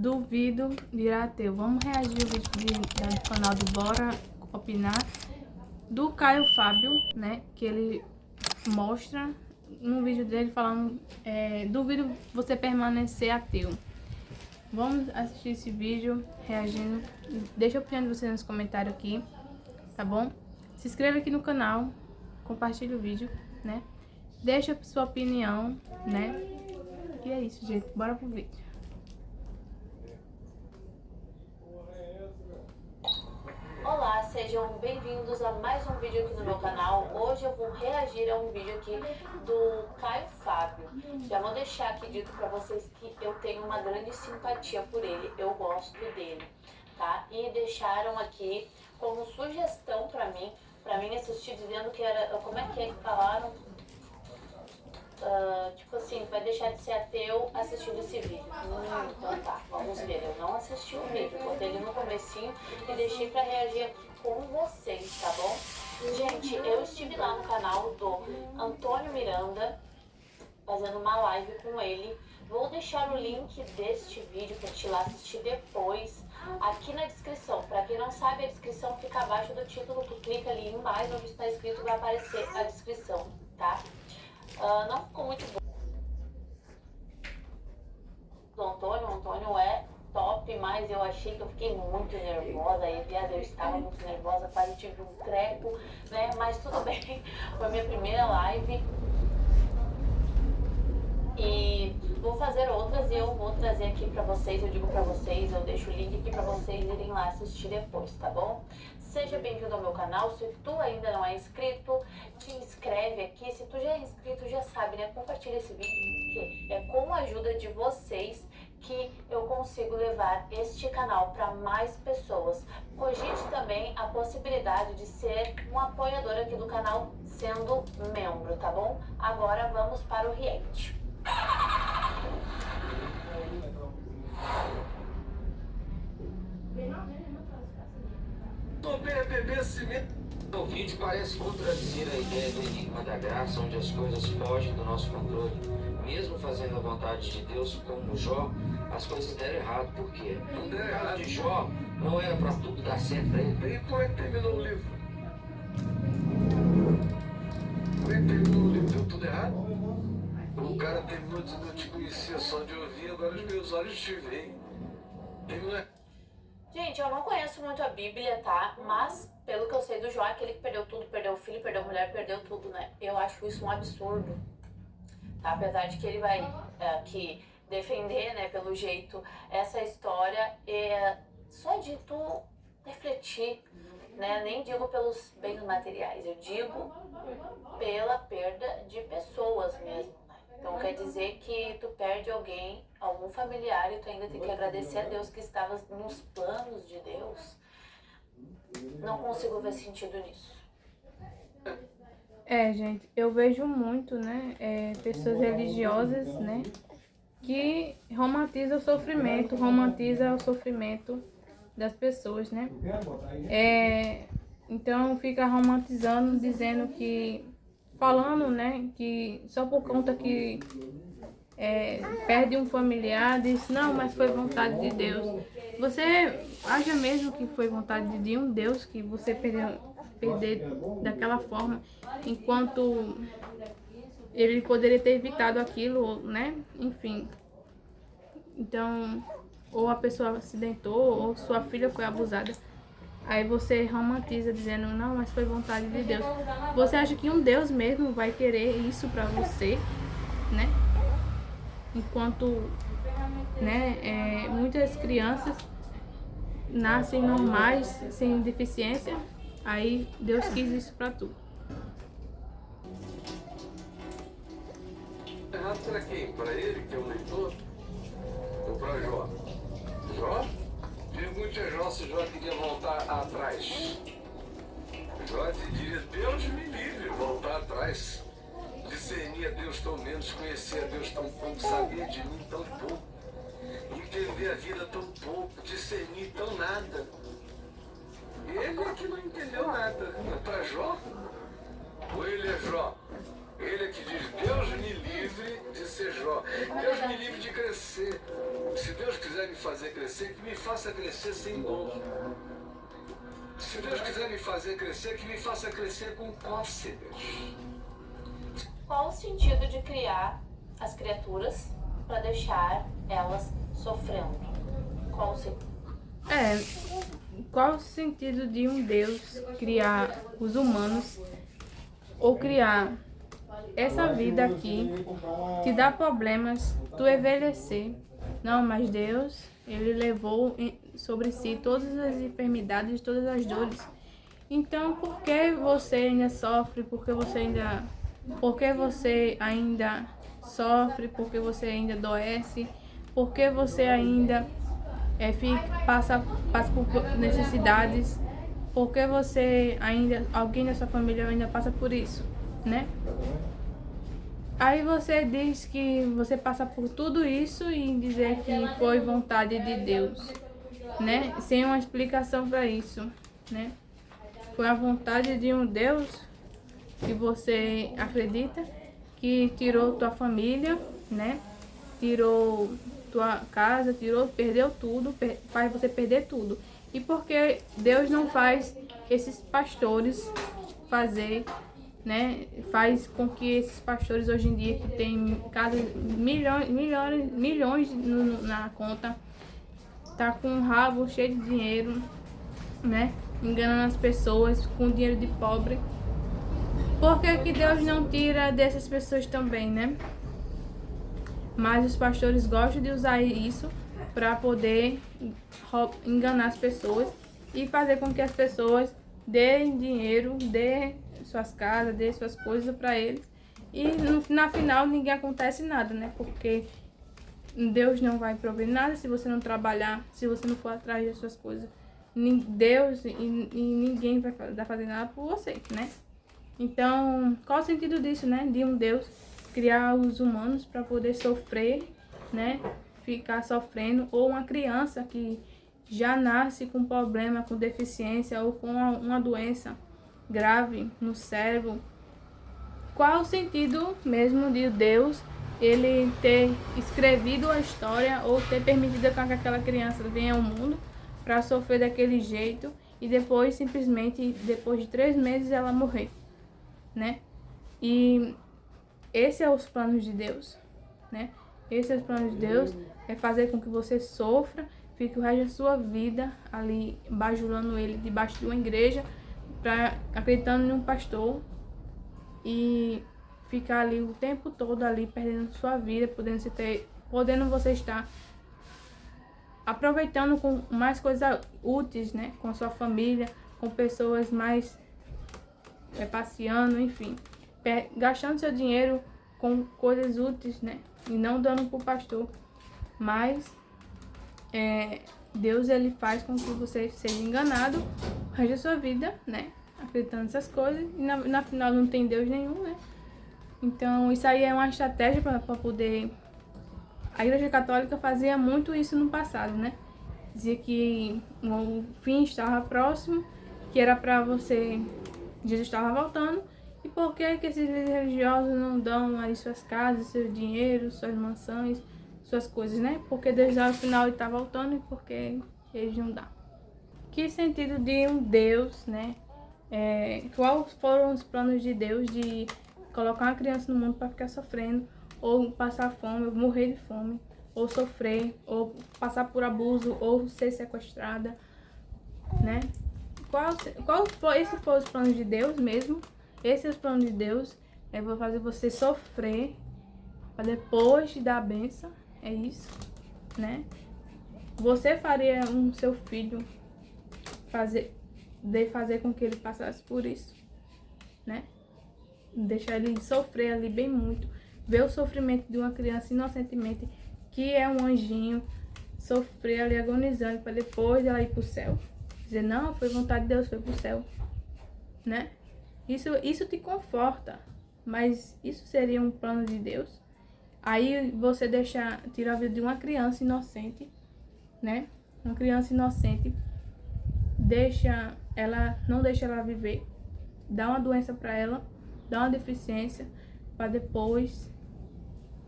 duvido virar ateu. Vamos reagir ao vídeo do canal do Bora Opinar, do Caio Fábio, né? Que ele mostra no vídeo dele falando, duvido você permanecer ateu. Vamos assistir esse vídeo reagindo. Deixa a opinião de vocês nos comentários aqui, tá bom? Se inscreva aqui no canal, compartilhe o vídeo, né? Deixa a sua opinião, né? E é isso, gente. Bora pro vídeo. Olá, sejam bem-vindos a mais um vídeo aqui no meu canal. Hoje eu vou reagir a um vídeo aqui do Caio Fábio. Já vou deixar aqui dito pra vocês que eu tenho uma grande simpatia por ele, eu gosto dele, tá? E deixaram aqui como sugestão pra mim assistir, dizendo que era, como é que falaram? Tipo assim, vai deixar de ser ateu assistindo esse vídeo. Então tá, vamos ver. Eu não assisti o vídeo, botei ele no comecinho e deixei pra reagir aqui com vocês, tá bom? Gente, eu estive lá no canal do Antônio Miranda, fazendo uma live com ele. Vou deixar o link deste vídeo pra te ir lá assistir depois, aqui na descrição. Pra quem não sabe, a descrição fica abaixo do título. Tu clica ali embaixo onde está escrito, vai aparecer a descrição, tá? Não ficou muito bom. O Antônio é top, mas eu achei que eu fiquei muito nervosa. Aí, aliás, eu estava muito nervosa, quase tive um treco, né? Mas tudo bem, foi a minha primeira live. E vou fazer outras e eu vou trazer aqui pra vocês, eu digo pra vocês, eu deixo o link aqui pra vocês irem lá assistir depois, tá bom? Seja bem-vindo ao meu canal. Se tu ainda não é inscrito, te inscreve aqui. Se tu já é inscrito, já sabe, né? Compartilha esse vídeo, porque é com a ajuda de vocês que eu consigo levar este canal para mais pessoas. Cogite também a possibilidade de ser um apoiador aqui do canal, sendo membro, tá bom? Agora vamos para o react. O vídeo parece contradizer a ideia do enigma da graça, onde as coisas fogem do nosso controle. Mesmo fazendo a vontade de Deus, como Jó, as coisas deram errado. Por quê? No caso de Jó, não era para tudo dar certo para ele. E como é que terminou o livro? Como é que terminou o livro? Deu tudo errado? O cara terminou de não te conhecer só de ouvir, agora os meus olhos te veem. Terminou. Gente, eu não conheço muito a Bíblia, tá? Mas, pelo que eu sei do Jó, aquele que perdeu tudo, perdeu o filho, perdeu a mulher, perdeu tudo, né? Eu acho isso um absurdo, tá? Apesar de que ele vai aqui defender, né, pelo jeito, essa história, só de tu refletir, né? Nem digo pelos bens materiais, eu digo pela perda de pessoas mesmo. Então quer dizer que tu perde alguém, algum familiar, e tu ainda tem que agradecer a Deus que estava nos planos de Deus. Não consigo ver sentido nisso. Gente, eu vejo muito, né, pessoas religiosas, né, que romantiza o sofrimento das pessoas, né. Então fica romantizando, dizendo que, falando, né, que só por conta que perde um familiar, diz, não, mas foi vontade de Deus. Você acha mesmo que foi vontade de um Deus que você perder daquela forma, enquanto ele poderia ter evitado aquilo, né? Enfim. Então, ou a pessoa acidentou, ou sua filha foi abusada. Aí você romantiza dizendo, não, mas foi vontade de Deus. Você acha que um Deus mesmo vai querer isso pra você, né? Enquanto, né, muitas crianças nascem normais, sem deficiência, aí Deus quis isso pra tu. Errado para quem? Para ele, que é o leitor? Ou para Jó? Jó? Pergunte a Jó se Jó queria voltar atrás. Jó te diria, Deus me livre, voltar atrás. Discernir a Deus tão menos, conhecer a Deus tão pouco, saber de mim tão pouco, entender a vida tão pouco, discernir tão nada. Ele é que não entendeu nada. Para Jó? Ou ele é Jó? Ele é que diz, Deus me livre de ser Jó. Deus me livre de crescer. Se Deus quiser me fazer crescer, faça crescer sem dom. Se Deus quiser me fazer crescer, que me faça crescer com cócegas. Qual o sentido de criar as criaturas para deixar elas sofrendo? Qual o sentido? Qual o sentido de um Deus criar os humanos ou criar essa vida aqui, te dá problemas, tu envelhecer? Não, mas Deus, Ele levou sobre si todas as enfermidades, todas as dores. Então, por que você ainda sofre? Por que você ainda sofre? Por que você ainda adoece? Por que você ainda passa por necessidades? Por que você ainda, alguém da sua família ainda passa por isso, né? Aí você diz que você passa por tudo isso e dizer que foi vontade de Deus, né? Sem uma explicação para isso, né? Foi a vontade de um Deus que você acredita que tirou tua família, né? Tirou tua casa, perdeu tudo, faz você perder tudo. E porque Deus não faz esses pastores fazer, né? Faz com que esses pastores hoje em dia que tem casas, milhões na conta, tá com um rabo cheio de dinheiro, né? Enganando as pessoas com dinheiro de pobre. Por que Deus não tira dessas pessoas também, né? Mas os pastores gostam de usar isso para poder enganar as pessoas e fazer com que as pessoas deem dinheiro, dê suas casas, dê suas coisas para eles. E na final ninguém acontece nada, né? Porque Deus não vai prover nada se você não trabalhar, se você não for atrás das suas coisas. Deus e ninguém vai fazer nada por você, né? Então, qual o sentido disso, né? De um Deus criar os humanos para poder sofrer, né? Ficar sofrendo, ou uma criança que já nasce com problema, com deficiência ou com uma doença grave no cérebro. Qual o sentido mesmo de Deus ele ter escrevido a história ou ter permitido que aquela criança venha ao mundo para sofrer daquele jeito e depois simplesmente depois de 3 meses ela morrer, né? E esse é os planos de Deus, né? Esse é os planos de Deus, é fazer com que você sofra, fique o resto da sua vida ali bajulando ele debaixo de uma igreja, acreditando em um pastor e ficar ali o tempo todo ali perdendo sua vida, podendo você estar aproveitando com mais coisas úteis, né? Com a sua família, com pessoas mais passeando, enfim, gastando seu dinheiro com coisas úteis, né? E não dando pro pastor. Mas Deus ele faz com que você seja enganado o resto da sua vida, né? Acreditando nessas coisas e na final não tem Deus nenhum, né? Então isso aí é uma estratégia para poder... A Igreja Católica fazia muito isso no passado, né? Dizia que o fim estava próximo, que era para você... Jesus estava voltando. E por que esses religiosos não dão aí suas casas, seu dinheiro, suas mansões, suas coisas, né? Porque Deus ao final está voltando e porque eles não dão. Que sentido de um Deus, né? Quais foram os planos de Deus de colocar uma criança no mundo para ficar sofrendo, ou passar fome, ou morrer de fome, ou sofrer, ou passar por abuso, ou ser sequestrada, né? Esses foram os planos de Deus mesmo. Esse é o plano de Deus, vou fazer você sofrer para depois te dar a bênção, é isso, né? Você faria seu filho fazer com que ele passasse por isso, né? Deixar ele sofrer ali bem muito, ver o sofrimento de uma criança inocentemente, que é um anjinho, sofrer ali agonizando para depois ela ir pro céu. Dizer, não, foi vontade de Deus, foi pro céu, né? Isso te conforta, mas isso seria um plano de Deus? Aí você tira a vida de uma criança inocente, né? Uma criança inocente, não deixa ela viver, dá uma doença para ela, dá uma deficiência, para depois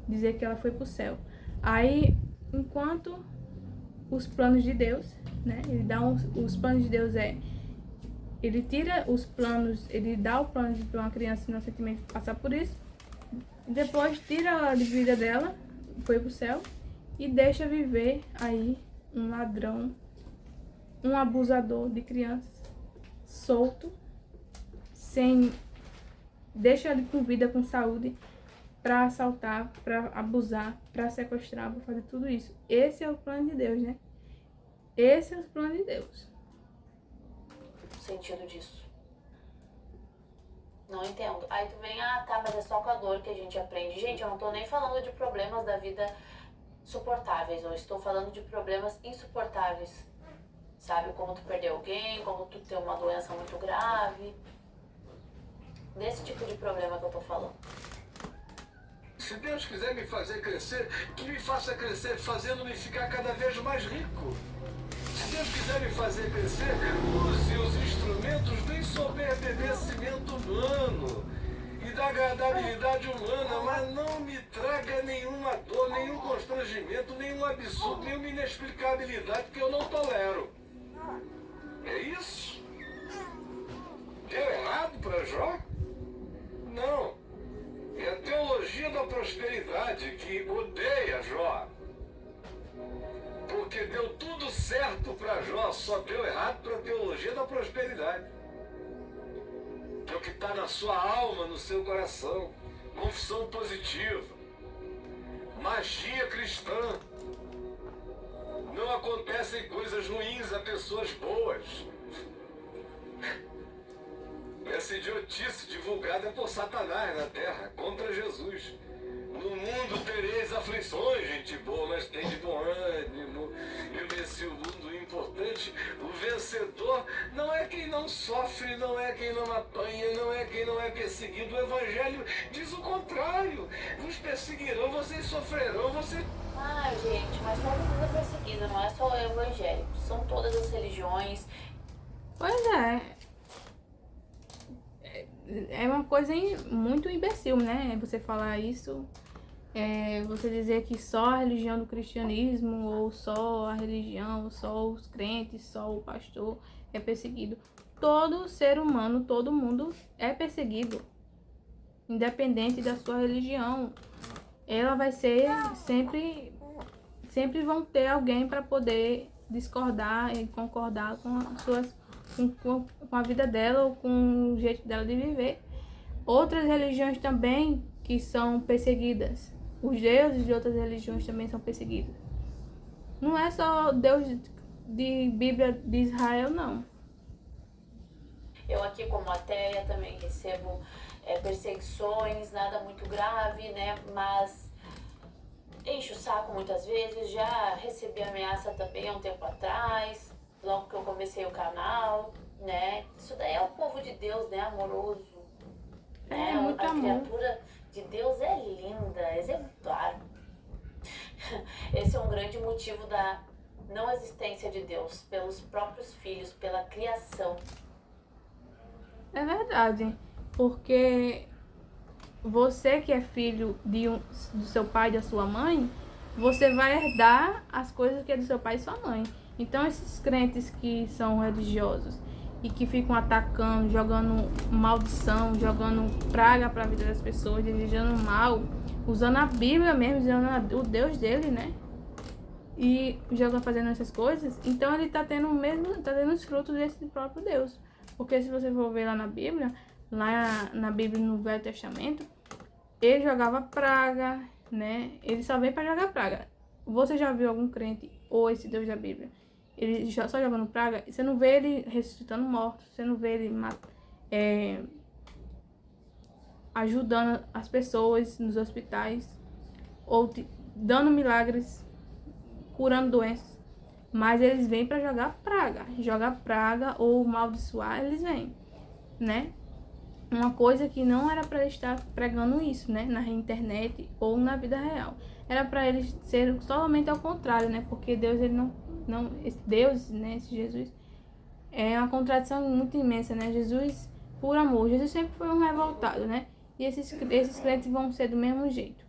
dizer que ela foi pro céu. Aí, enquanto os planos de Deus, né? Ele dá os planos de Deus ele tira os planos, ele dá o plano para uma criança inocentemente passar por isso, depois tira a vida dela, foi pro céu e deixa viver aí um ladrão, um abusador de crianças, solto, deixa ele com vida, com saúde, para assaltar, para abusar, para sequestrar, para fazer tudo isso. Esse é o plano de Deus, né? Esse é o plano de Deus. O sentido disso. Não entendo. Aí tu vem, tá, mas é só com a dor que a gente aprende. Gente, eu não tô nem falando de problemas da vida suportáveis, eu estou falando de problemas insuportáveis. Sabe, como tu perder alguém, como tu ter uma doença muito grave. Desse tipo de problema que eu tô falando. Se Deus quiser me fazer crescer, que me faça crescer fazendo-me ficar cada vez mais rico. Se Deus quiser me fazer crescer, use os instrumentos do ensoberbecimento humano e da agradabilidade humana, mas não me traga nenhuma dor, nenhum constrangimento, nenhum absurdo, nenhuma inexplicabilidade que eu não tolero. É isso? Deu errado para Jó? Não. É a teologia da prosperidade que odeia Jó. Porque deu tudo certo para Jó, só deu errado para a teologia da prosperidade. Que é o que está na sua alma, no seu coração. Confissão positiva. Magia cristã. Não acontecem coisas ruins a pessoas boas. Essa idiotice divulgada por Satanás na terra, contra Jesus. No mundo tereis aflições, gente boa, mas tem de bom ânimo. Eu venci o mundo. O importante, o vencedor, não é quem não sofre, não é quem não apanha, não é quem não é perseguido. O Evangelho diz o contrário. Vos perseguirão, vocês sofrerão, vocês... Ai, gente, mas todo mundo é perseguido, não é só o evangélico. São todas as religiões. Pois é uma coisa muito imbecil, né? Você falar isso, você dizer que só a religião do cristianismo, ou só a religião, ou só os crentes, só o pastor é perseguido. Todo ser humano, todo mundo é perseguido, independente da sua religião. Ela vai ser sempre vão ter alguém para poder discordar e concordar com as suas com a vida dela ou com o jeito dela de viver. Outras religiões também que são perseguidas. Os deuses de outras religiões também são perseguidos. Não é só Deus de Bíblia de Israel, não. Eu aqui como ateia também recebo perseguições, nada muito grave, né? Mas encho o saco muitas vezes. Já recebi ameaça também há um tempo atrás. Logo que eu comecei o canal, né? Isso daí é o povo de Deus, né? Amoroso. Né? Muito a amor. criatura de Deus é linda, exemplar. Esse é um grande motivo da não existência de Deus, pelos próprios filhos, pela criação. É verdade, porque você que é filho do seu pai e da sua mãe, você vai herdar as coisas que é do seu pai e sua mãe. Então esses crentes que são religiosos e que ficam atacando, jogando maldição, jogando praga para a vida das pessoas, desejando mal, usando a Bíblia mesmo, usando o Deus dele, né? E fazendo essas coisas, então ele tá tendo os frutos desse próprio Deus. Porque se você for ver lá na Bíblia no Velho Testamento, ele jogava praga, né? Ele só vem para jogar praga. Você já viu algum crente ou esse Deus da Bíblia? Ele só jogando praga? Você não vê ele ressuscitando mortos, você não vê ele ajudando as pessoas nos hospitais, ou dando milagres, curando doenças. Mas eles vêm para jogar praga ou amaldiçoar, eles vêm, né? Uma coisa que não era para estar pregando isso, né? Na internet ou na vida real. Era para eles ser totalmente ao contrário, né? Porque Deus, ele esse Deus, né? Esse Jesus, é uma contradição muito imensa, né? Jesus, por amor. Jesus sempre foi um revoltado, né? E esses crentes vão ser do mesmo jeito.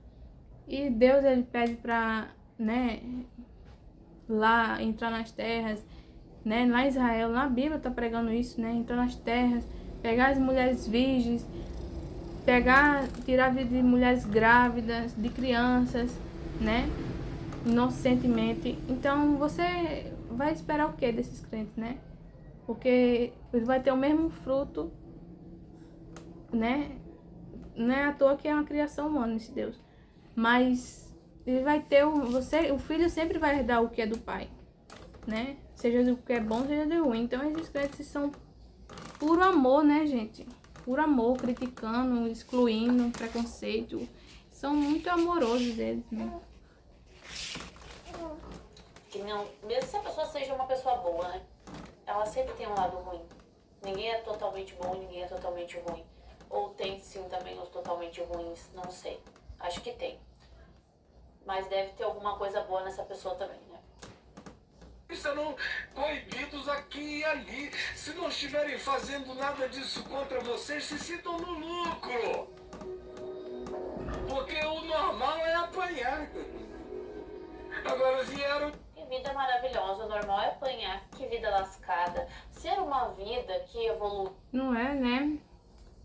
E Deus, ele pede para, né? lá, entrar nas terras, né? Lá em Israel, na Bíblia tá pregando isso, né? Entrar nas terras, pegar as mulheres virgens, tirar a vida de mulheres grávidas, de crianças, né? Inocentemente. Então você vai esperar o que desses crentes, né? Porque ele vai ter o mesmo fruto, né? Não é à toa que é uma criação humana esse Deus. Mas ele vai ter o filho sempre vai herdar o que é do pai, né? Seja do que é bom, seja do ruim. Então esses crentes são puro amor, né, gente? Puro amor, criticando, excluindo, preconceito. São muito amorosos eles, né? Que não, mesmo se a pessoa seja uma pessoa boa, né? Ela sempre tem um lado ruim. Ninguém é totalmente bom, ninguém é totalmente ruim. Ou tem sim também os totalmente ruins, não sei. Acho que tem. Mas deve ter alguma coisa boa nessa pessoa também, né? Serão coibidos aqui e ali. Se não estiverem fazendo nada disso contra vocês, se sintam no lucro. Porque o normal é apanhar. Agora vieram. Que vida maravilhosa, o normal é apanhar. Que vida lascada. Ser uma vida que evolui. Não é, né?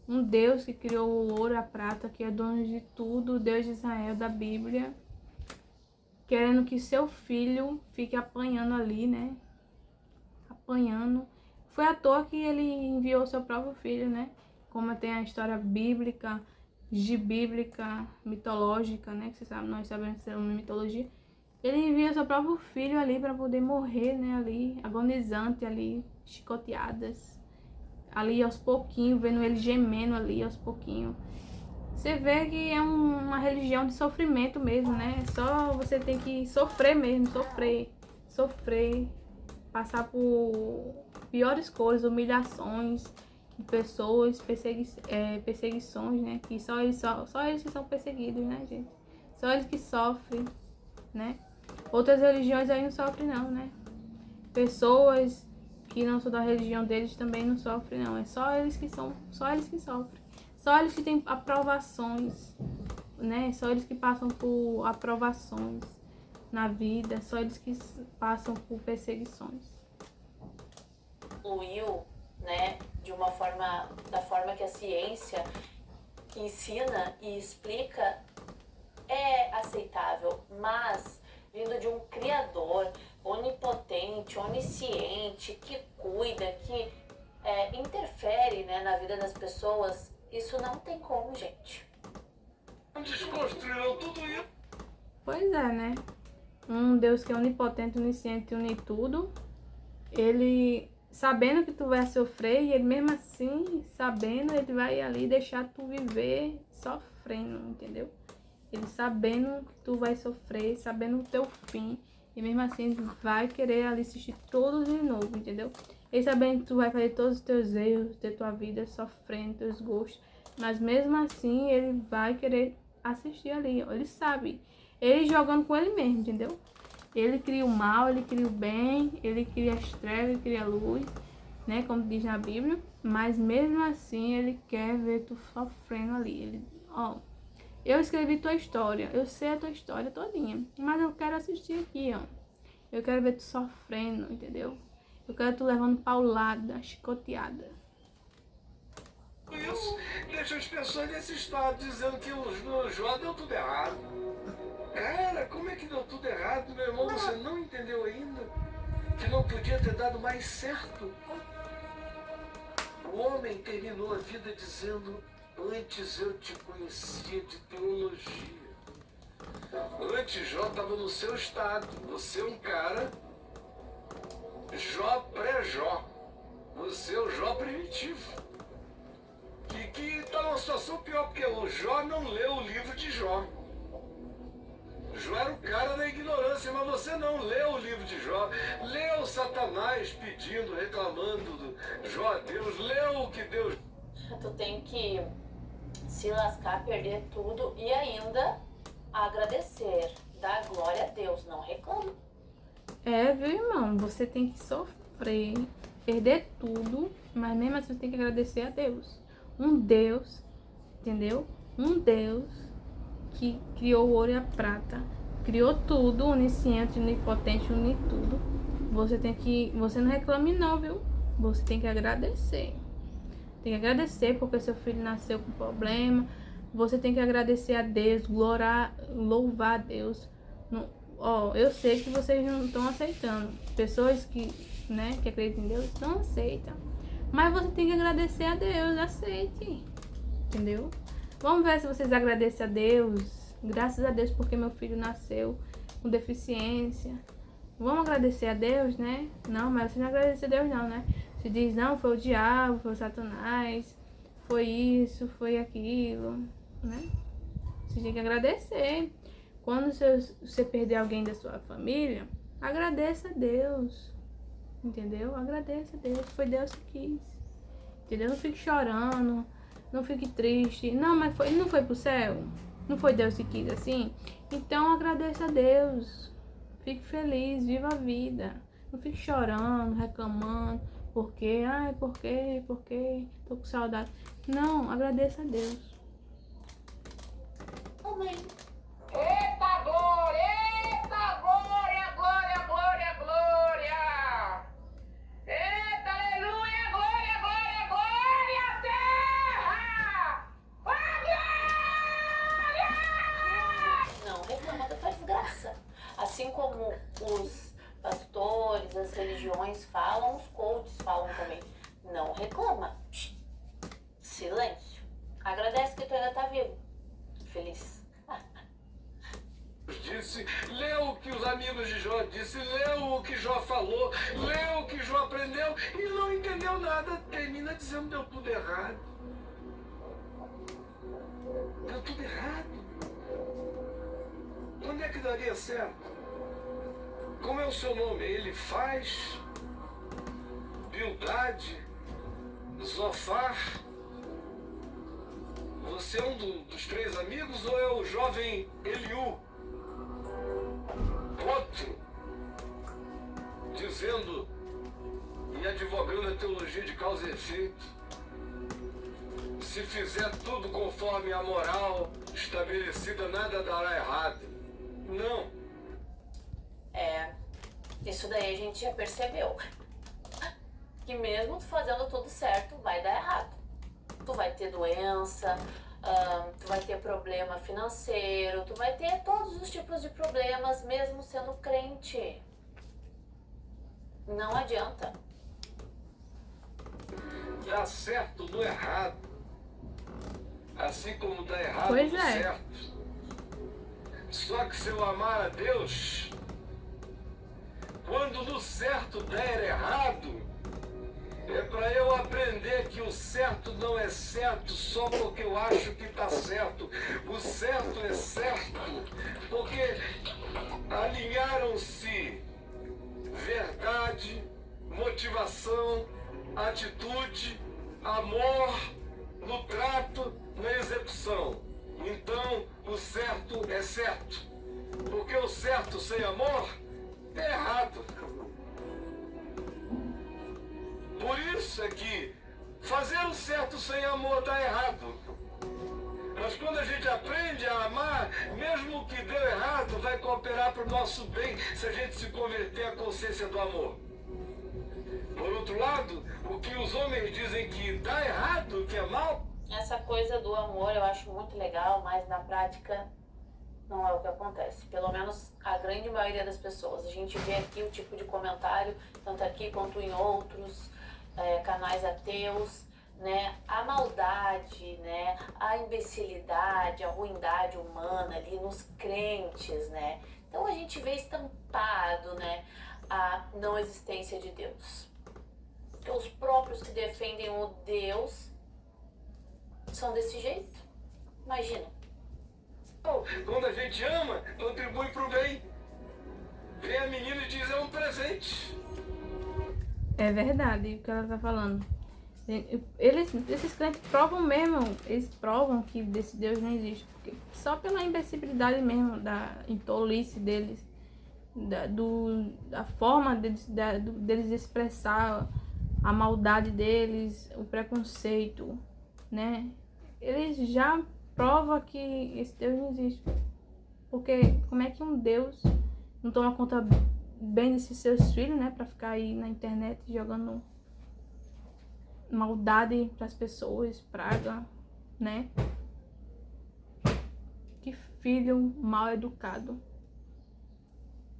Um Deus que criou o ouro e a prata, que é dono de tudo, o Deus de Israel, da Bíblia, querendo que seu filho fique apanhando ali, né? Apanhando. Foi à toa que ele enviou seu próprio filho, né? Como tem a história bíblica, bíblica, mitológica, né? Que vocês sabem, nós sabemos que é uma mitologia. Ele envia seu próprio filho ali para poder morrer, né? Ali, agonizante, ali, chicoteadas. Ali aos pouquinhos, vendo ele gemendo ali aos pouquinhos. Você vê que é uma religião de sofrimento mesmo, né? Só você tem que sofrer mesmo, sofrer, passar por piores coisas, humilhações de pessoas, perseguições, né? Que só eles que são perseguidos, né, gente? Só eles que sofrem, né? Outras religiões aí não sofrem não, né? Pessoas que não são da religião deles também não sofrem não. É só eles que sofrem. Só eles que têm aprovações, né? Só eles que passam por aprovações na vida. Só eles que passam por perseguições. Fluiu, né? Da forma que a ciência ensina e explica, é aceitável. Mas vindo de um criador onipotente, onisciente, que cuida, que interfere, né, na vida das pessoas, isso não tem como, gente. Desconstruíram tudo isso. Pois é, né? Um Deus que é onipotente, onisciente, une tudo. Ele, sabendo que tu vai sofrer, e ele mesmo assim, sabendo, ele vai ali deixar tu viver sofrendo, entendeu? Ele sabendo que tu vai sofrer, sabendo o teu fim, e mesmo assim ele vai querer ali assistir tudo de novo, entendeu? Ele sabendo que tu vai fazer todos os teus erros, ter tua vida sofrendo, teus gostos, mas mesmo assim ele vai querer assistir ali, ó. Ele sabe, ele jogando com ele mesmo, entendeu? Ele cria o mal, ele cria o bem, ele cria as trevas, ele cria a luz, né? Como diz na Bíblia, mas mesmo assim ele quer ver tu sofrendo ali. Ele, ó, eu escrevi tua história, eu sei a tua história todinha, mas eu quero assistir aqui, ó. Eu quero ver tu sofrendo, entendeu? Eu quero tu levando paulada, chicoteada. Isso deixa as pessoas nesse estado dizendo que o Jó deu tudo errado. Cara, como é que deu tudo errado, meu irmão? Você não entendeu ainda? Que não podia ter dado mais certo? O homem terminou a vida dizendo: antes eu te conhecia de teologia. Antes Jó estava no seu estado. Você é um cara Jó pré-Jó. Você é o Jó primitivo. E que está numa situação pior, porque o Jó não leu o livro de Jó. Jó era o cara da ignorância, mas você não leu o livro de Jó. Leu Satanás pedindo, reclamando do Jó a Deus. Leu o que Deus... Tu tem que se lascar, perder tudo e ainda agradecer, dar glória a Deus, não reclama. É, viu, irmão? Você tem que sofrer, perder tudo, mas mesmo assim você tem que agradecer a Deus. Um Deus, entendeu? Um Deus que criou o ouro e a prata, criou tudo, onisciente, onipotente, une tudo. Você não reclame não, viu? Você tem que agradecer. Tem que agradecer porque seu filho nasceu com problema. Você tem que agradecer a Deus, louvar a Deus. Eu sei que vocês não estão aceitando. Pessoas que acreditam em Deus não aceitam. Mas você tem que agradecer a Deus, aceite. Entendeu? Vamos ver se vocês agradecem a Deus. Graças a Deus porque meu filho nasceu com deficiência. Vamos agradecer a Deus, né? Não, mas você não agradece a Deus não, né? Você diz, não, foi o diabo, foi o Satanás, foi isso, foi aquilo, né? Você tem que agradecer. Quando você perder alguém da sua família, agradeça a Deus. Entendeu? Agradeça a Deus. Foi Deus que quis. Entendeu? Não fique chorando. Não fique triste. Não, mas ele não foi pro céu? Não foi Deus que quis assim? Então agradeça a Deus. Fique feliz, viva a vida. Não fique chorando, reclamando. Por quê? Ai, por quê? Por quê? Tô com saudade. Não, agradeça a Deus. Amém. Eita glória! Eita glória! Glória, glória, glória! Eita aleluia! Glória, glória, glória! Terra! Glória! Não reclama da tua desgraça. Assim como os pastores, as religiões falam, os coaches falam também. Não reclama. Silêncio. Agradece que tu ainda tá vivo. Feliz. Disse, leu o que os amigos de Jó disse, leu o que Jó falou, leu o que Jó aprendeu e não entendeu nada. Termina dizendo deu tudo errado. Deu tudo errado. Onde é que daria certo? Como é o seu nome? Ele faz, Bildade, Zofar. Você é um dos três amigos ou é o jovem Eliú? Outro, dizendo e advogando a teologia de causa e efeito. Se fizer tudo conforme a moral estabelecida, nada dará errado. Não. Isso daí a gente já percebeu. Que mesmo tu fazendo tudo certo, vai dar errado. Tu vai ter doença, tu vai ter problema financeiro, tu vai ter todos os tipos de problemas, mesmo sendo crente. Não adianta. Dá certo no errado. Assim como dá errado Pois no é. certo. Só que se eu amar a Deus, quando no certo der errado, é para eu aprender que o certo não é certo só porque eu acho que está certo. O certo é certo porque alinharam-se verdade, motivação, atitude, amor no trato, na execução. Então, o certo é certo. Porque o certo sem amor é errado. Por isso é que fazer o certo sem amor dá errado. Mas quando a gente aprende a amar, mesmo que deu errado, vai cooperar para o nosso bem se a gente se converter à consciência do amor. Por outro lado, o que os homens dizem que dá errado, que é mal, Essa coisa do amor eu acho muito legal, mas na prática não é o que acontece. Pelo menos a grande maioria das pessoas. A gente vê aqui o tipo de comentário, tanto aqui quanto em outros canais ateus, né? A maldade, né? A imbecilidade, a ruindade humana ali nos crentes, né? Então a gente vê estampado, né? A não existência de Deus. Então, os próprios que defendem o Deus são desse jeito. Imagina. quando a gente ama, contribui para o bem. Vem a menina e diz, é um presente. É verdade o que ela tá falando. Esses crentes provam mesmo, eles provam que desse Deus não existe. Porque só pela imbecilidade mesmo, da tolice deles, da forma deles expressar a maldade deles, o preconceito, né? Eles já provam que esse Deus não existe. Porque como é que um Deus não toma conta bem desses seus filhos, né? Pra ficar aí na internet jogando maldade pras pessoas, praga, né? Que filho mal educado.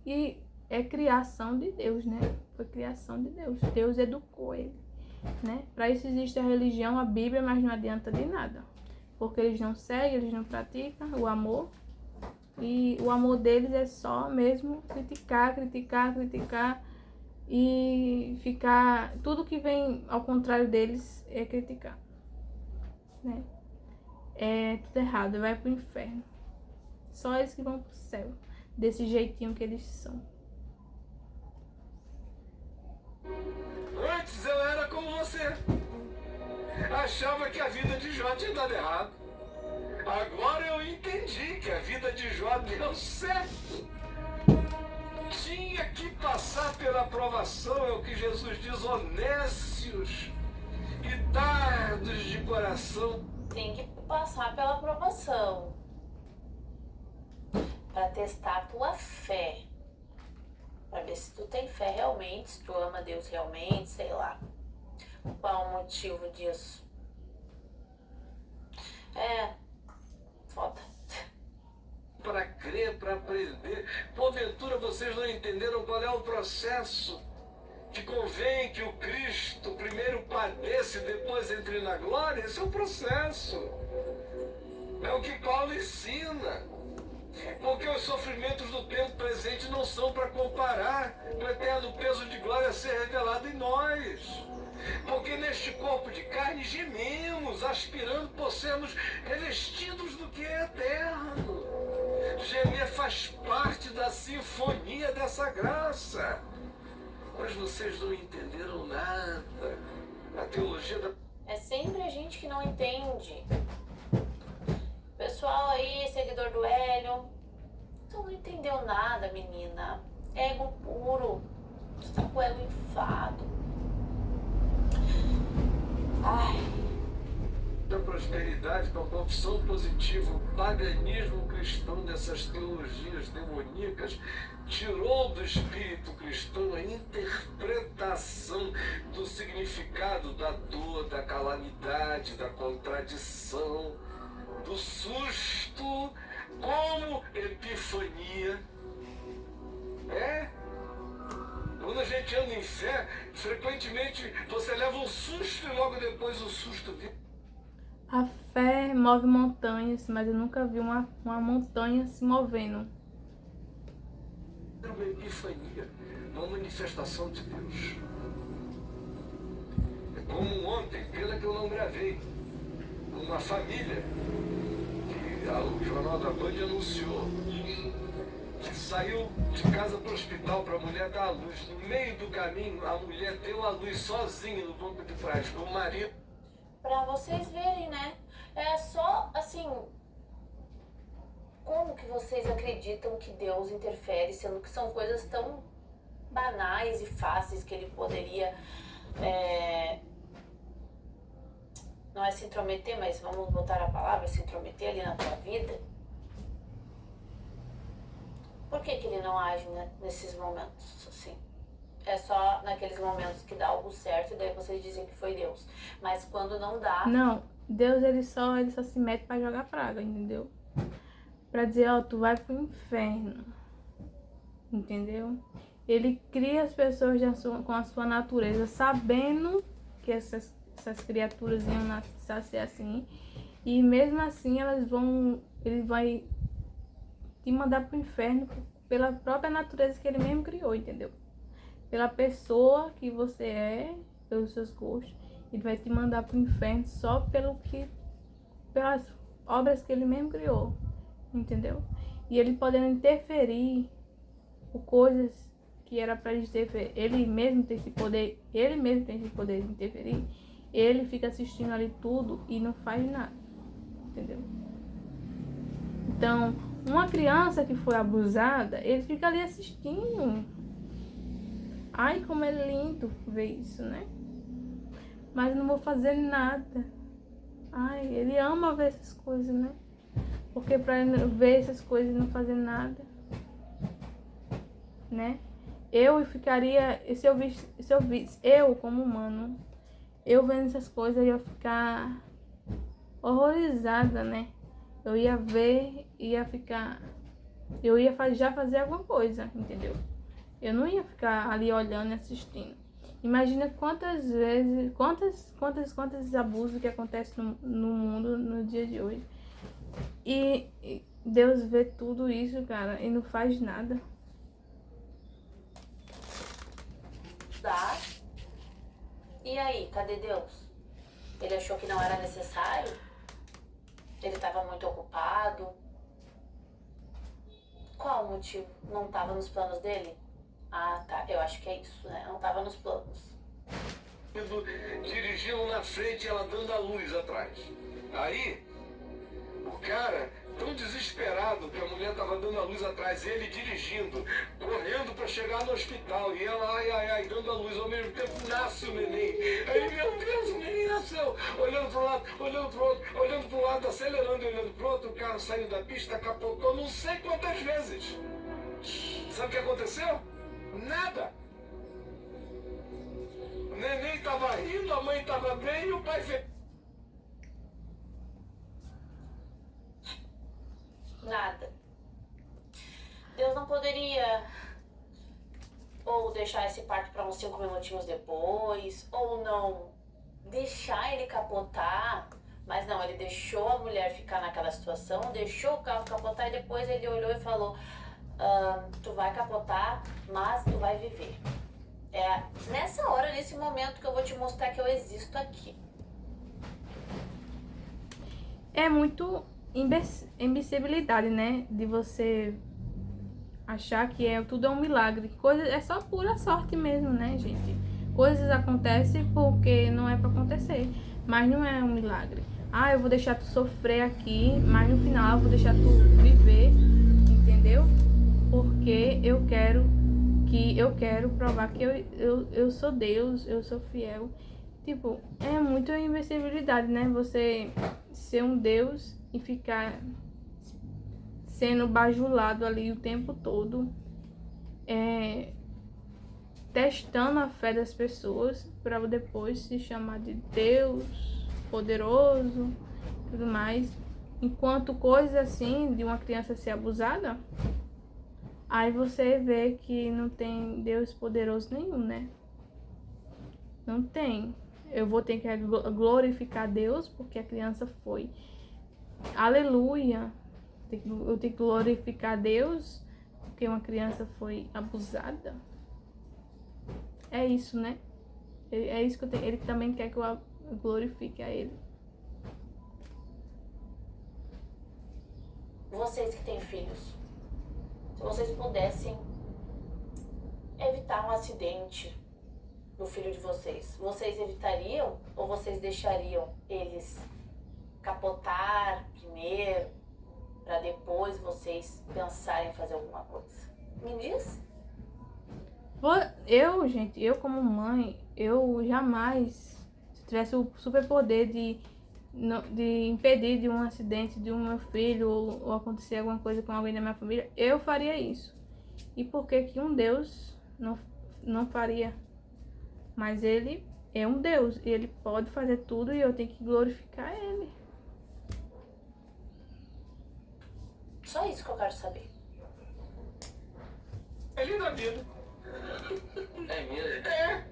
E é criação de Deus, né? Foi criação de Deus. Deus educou ele, né? Para isso existe a religião, a Bíblia, mas não adianta de nada. Porque eles não seguem, eles não praticam o amor. E o amor deles é só mesmo criticar e ficar... Tudo que vem ao contrário deles é criticar, né? É tudo errado, vai pro inferno. Só eles que vão pro céu, desse jeitinho que eles são. Antes eu era como você. Achava que a vida de Jó tinha dado errado. Agora eu entendi que a vida de Jó deu certo. Tinha que passar pela provação, é o que Jesus diz, honestos e tardos de coração. Tem que passar pela provação para testar a tua fé, para ver se tu tem fé realmente, se tu ama Deus realmente, sei lá. Qual o motivo disso? É foda. Para crer, para aprender. Porventura vocês não entenderam qual é o processo? Que convém que o Cristo primeiro padeça e depois entre na glória? Esse é o processo. É o que Paulo ensina. Porque os sofrimentos do tempo presente não são para comparar com o eterno peso de glória a ser revelado em nós. Porque neste corpo de carne gememos, aspirando por sermos revestidos do que é eterno. Gemer faz parte da sinfonia dessa graça. Mas vocês não entenderam nada. A teologia da... É sempre a gente que não entende. Pessoal aí, seguidor do Hélio, tu não entendeu nada, menina. Ego puro. Tu tá com o ego inflado. Ai. da prosperidade, com a confissão positiva, o paganismo cristão dessas teologias demoníacas tirou do espírito cristão a interpretação do significado da dor, da calamidade, da contradição, do susto como epifania. Quando a gente anda em fé, frequentemente você leva um susto e logo depois o susto vem. A fé move montanhas, mas eu nunca vi uma montanha se movendo. Uma epifania, uma manifestação de Deus. É como ontem, pena que eu não gravei, uma família que o Jornal da Band anunciou que saiu de casa para o hospital para a mulher dar a luz. No meio do caminho, a mulher deu a luz sozinha no banco de trás, com o marido. Pra vocês verem, né? É só assim. Como que vocês acreditam que Deus interfere, sendo que são coisas tão banais e fáceis que ele poderia. Não é se intrometer, mas vamos botar a palavra, se intrometer ali na tua vida. Por que ele não age nesses momentos assim? É só naqueles momentos que dá algo certo e daí vocês dizem que foi Deus. Mas quando não dá... Não, Deus ele só se mete pra jogar praga, entendeu? Pra dizer, ó, tu vai pro inferno. Entendeu? Ele cria as pessoas com a sua natureza, sabendo que essas criaturas iam nascer assim. E mesmo assim ele vai te mandar pro inferno pela própria natureza que ele mesmo criou, entendeu? Pela pessoa que você é, pelos seus gostos, ele vai te mandar pro inferno só pelas obras que ele mesmo criou, entendeu? E ele podendo interferir por coisas que era para ele interferir, ele mesmo tem esse poder de interferir, ele fica assistindo ali tudo e não faz nada, entendeu? Então, uma criança que foi abusada, ele fica ali assistindo. Ai, como é lindo ver isso, né? Mas não vou fazer nada. Ai, ele ama ver essas coisas, né? Porque pra ele ver essas coisas e não fazer nada, né? Eu ficaria, se eu visse, eu como humano, eu vendo essas coisas, eu ia ficar horrorizada, né? Eu ia ver, ia ficar, eu ia já fazer alguma coisa, entendeu? Eu não ia ficar ali olhando e assistindo. Imagina quantas vezes, quantos abusos que acontecem no mundo no dia de hoje. E Deus vê tudo isso, cara, e não faz nada. Tá? E aí, cadê Deus? Ele achou que não era necessário? Ele estava muito ocupado? Qual o motivo? Não estava nos planos dele? Ah, tá. Eu acho que é isso, né? Não estava nos planos. Dirigindo na frente e ela dando a luz atrás. Aí, o cara, tão desesperado que a mulher tava dando a luz atrás, ele dirigindo, correndo para chegar no hospital, e ela, ai, dando a luz, ao mesmo tempo nasce o neném. Aí, meu Deus, o neném nasceu, olhando pro lado, olhando pro outro, olhando pro lado, acelerando, olhando pro outro, o carro saiu da pista, capotou não sei quantas vezes. Sabe o que aconteceu? Nada. O neném tava rindo, a mãe tava bem e o pai fez... Nada. Deus não poderia ou deixar esse parto para uns 5 minutinhos depois, ou não deixar ele capotar, mas não, ele deixou a mulher ficar naquela situação, deixou o carro capotar e depois ele olhou e falou, tu vai capotar, mas tu vai viver. É nessa hora, nesse momento que eu vou te mostrar que eu existo aqui. É muito imbecilidade, né? De você achar que tudo é um milagre. É só pura sorte mesmo, né, gente? Coisas acontecem porque não é pra acontecer. Mas não é um milagre. Ah, eu vou deixar tu sofrer aqui, mas no final eu vou deixar tu viver, entendeu? Porque eu quero provar que eu sou Deus, eu sou fiel. Tipo, é muito invencibilidade, né? Você ser um Deus e ficar sendo bajulado ali o tempo todo, testando a fé das pessoas para depois se chamar de Deus poderoso, tudo mais. Enquanto coisas assim de uma criança ser abusada, aí você vê que não tem Deus poderoso nenhum, né? Não tem. Eu vou ter que glorificar Deus porque a criança foi. Aleluia. Eu tenho que glorificar Deus porque uma criança foi abusada. É isso, né? É isso que eu tenho. Ele também quer que eu glorifique a Ele. Vocês que têm filhos, se vocês pudessem evitar um acidente no filho de vocês, vocês evitariam ou vocês deixariam eles capotar primeiro para depois vocês pensarem em fazer alguma coisa? Me diz. Eu como mãe, eu jamais, se tivesse o superpoder de impedir de um acidente de um meu filho ou acontecer alguma coisa com alguém da minha família, eu faria isso. E por que que um Deus não faria? Mas Ele é um Deus e Ele pode fazer tudo e eu tenho que glorificar Ele. Só isso que eu quero saber. É linda a vida. É mesmo? É.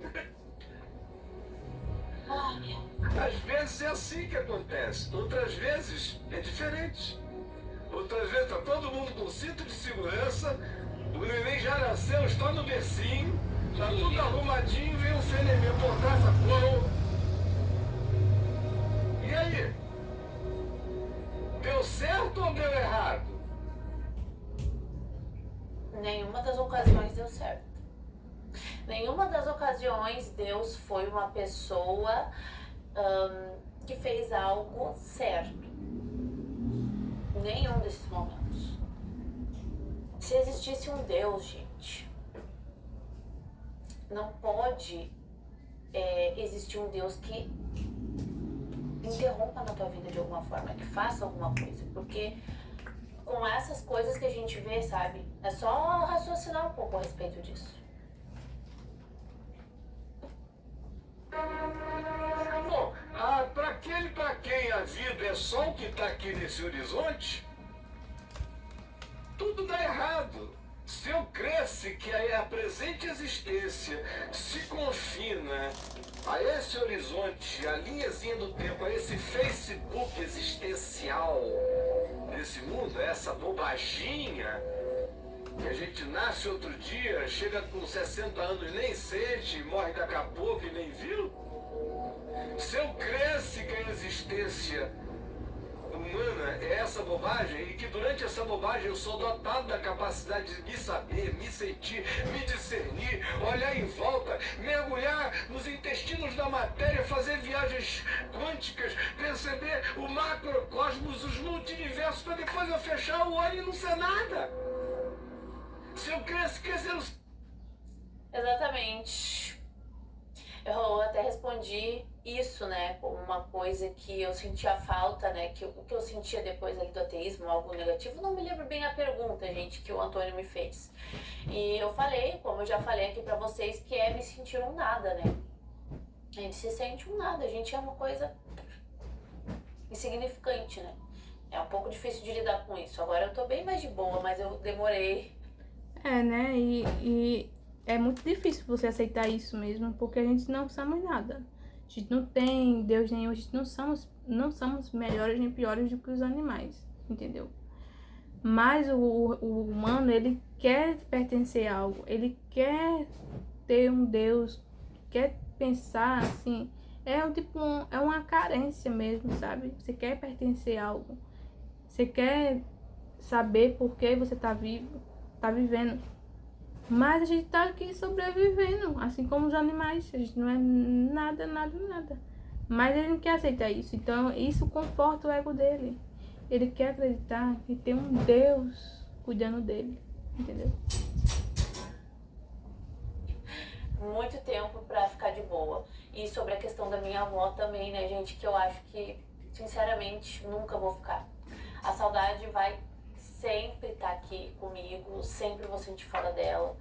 Olha, Às vezes é assim que acontece. Outras vezes é diferente. Outras vezes tá todo mundo com cinto de segurança, o neném já nasceu, está no bercinho, tá tudo arrumadinho, vem o fenemê por trás da coroa. E aí? Deu certo ou deu errado? nenhuma das ocasiões deu certo. Nenhuma das ocasiões Deus foi uma pessoa que fez algo certo. Nenhum desses momentos. Se existisse um Deus, gente, não pode existir um Deus que interrompa na tua vida de alguma forma, que faça alguma coisa, porque com essas coisas que a gente vê, sabe? É só raciocinar um pouco a respeito disso. Bom, pra quem a vida é só o que tá aqui nesse horizonte, tudo dá errado. Se eu cresce que a presente existência se confina a esse horizonte, a linhazinha do tempo, a esse Facebook existencial desse mundo, essa bobaginha que a gente nasce outro dia, chega com 60 anos nem sente, morre daqui a pouco e nem viu. Se eu cresce que a existência humana é essa bobagem e que durante essa bobagem eu sou dotado da capacidade de me saber, me sentir, me discernir, olhar em volta, mergulhar nos intestinos da matéria, fazer viagens quânticas, perceber o macrocosmos, os multiversos, para depois eu fechar o olho e não ser nada. Se eu crescer, Exatamente. Eu até respondi isso, né, como uma coisa que eu sentia falta, né, o que eu sentia depois ali do ateísmo, algo negativo. Não me lembro bem a pergunta, gente, que o Antônio me fez. E eu falei, como eu já falei aqui pra vocês, que é me sentir um nada, né. A gente se sente um nada, a gente é uma coisa insignificante, né. É um pouco difícil de lidar com isso. Agora eu tô bem mais de boa, mas eu demorei. É, né? E é muito difícil você aceitar isso mesmo, porque a gente não somos nada. A gente não tem Deus nenhum, a gente não somos melhores nem piores do que os animais, entendeu? Mas o humano, ele quer pertencer a algo, ele quer ter um Deus, quer pensar assim, é uma carência mesmo, sabe? Você quer pertencer a algo, você quer saber por que você tá vivo, tá vivendo. Mas a gente tá aqui sobrevivendo, assim como os animais. A gente não é nada, nada, nada. Mas ele não quer aceitar isso. Então isso conforta o ego dele. Ele quer acreditar que tem um Deus cuidando dele. Entendeu? Muito tempo pra ficar de boa. E sobre a questão da minha avó também, né, gente, que eu acho que, sinceramente, nunca vou ficar. A saudade vai sempre estar aqui comigo, sempre vou sentir falta dela,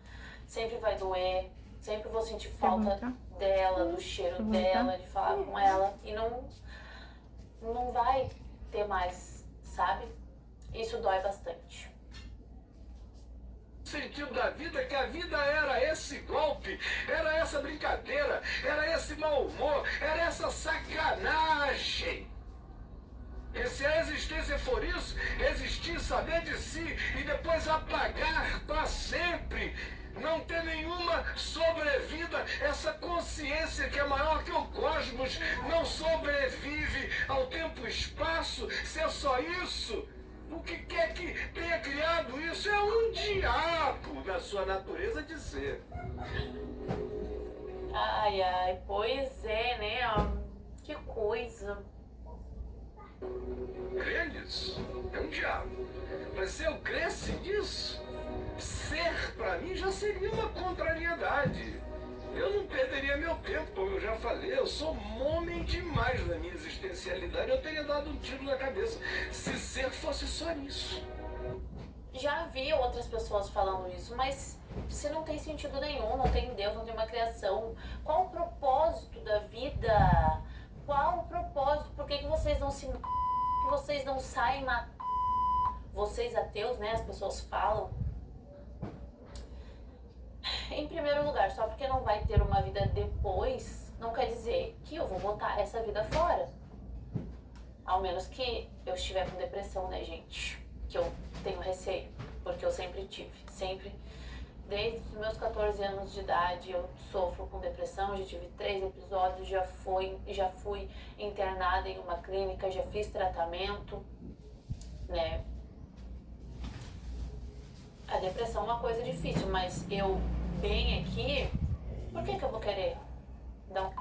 sempre vai doer, sempre vou sentir falta dela, do cheiro dela, de falar com ela, e não vai ter mais, sabe? Isso dói bastante. sentido da vida, que a vida era esse golpe, era essa brincadeira, era esse mau humor, era essa sacanagem. E se a existência for isso, existir, saber de si e depois apagar para sempre, não ter nenhuma sobrevida, essa consciência que é maior que o cosmos, não sobrevive ao tempo e espaço, se é só isso, o que quer que tenha criado isso é um diabo na sua natureza de ser. Ai, ai, pois é, né? Que coisa. Crer nisso é um diabo. Mas se eu cresce nisso, ser pra mim já seria uma contrariedade. Eu não perderia meu tempo, como eu já falei. Eu sou homem demais na minha existencialidade. Eu teria dado um tiro na cabeça se ser fosse só nisso. Já vi outras pessoas falando isso, mas se não tem sentido nenhum, não tem Deus, não tem uma criação, qual o propósito da vida? Qual o propósito? Por que vocês não se... que vocês não saem matando? Vocês ateus, né? As pessoas falam. Em primeiro lugar, só porque não vai ter uma vida depois, não quer dizer que eu vou botar essa vida fora. Ao menos que eu estiver com depressão, né, gente? Que eu tenho receio, porque eu sempre tive. Sempre, desde os meus 14 anos de idade, eu sofro com depressão. Já tive 3 episódios, já fui internada em uma clínica, já fiz tratamento, né? A depressão é uma coisa difícil, mas eu bem aqui, por que eu vou querer dar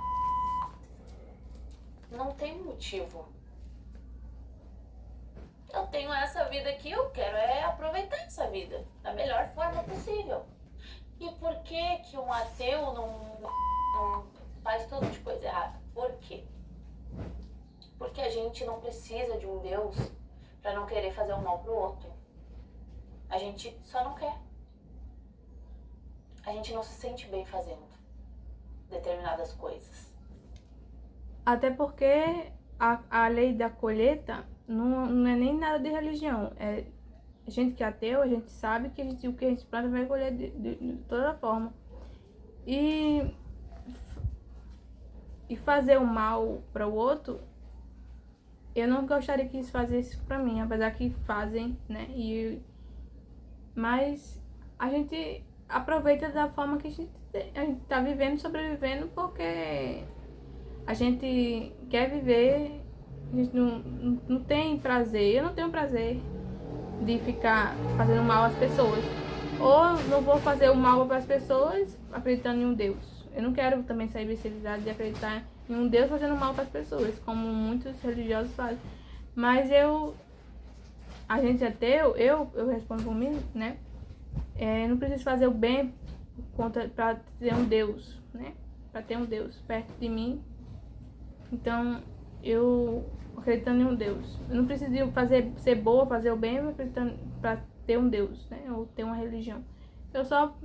Não tem motivo. Eu tenho essa vida aqui, eu quero aproveitar essa vida da melhor forma possível. E por que um ateu não faz tudo de coisa errada? Por quê? Porque a gente não precisa de um Deus para não querer fazer o mal pro outro. A gente só não quer. A gente não se sente bem fazendo determinadas coisas. Até porque a lei da colheita não é nem nada de religião. É a gente que é ateu, a gente sabe que o que a gente planta vai colher de toda forma. E fazer o mal para o outro, eu não gostaria que isso fizesse para mim, apesar que fazem, né? Mas a gente aproveita da forma que a gente tá vivendo, sobrevivendo, porque a gente quer viver, a gente não tem prazer, eu não tenho prazer de ficar fazendo mal às pessoas. Ou não vou fazer o mal para as pessoas acreditando em um Deus. Eu não quero também essa imbecilidade de acreditar em um Deus fazendo mal para as pessoas, como muitos religiosos fazem. Mas a gente é ateu, eu respondo por mim, né? Não preciso fazer o bem para ter um Deus, né? Para ter um Deus perto de mim. Então, eu acreditando em um Deus. Eu não preciso ser boa, fazer o bem para ter um Deus, né? Ou ter uma religião. Eu só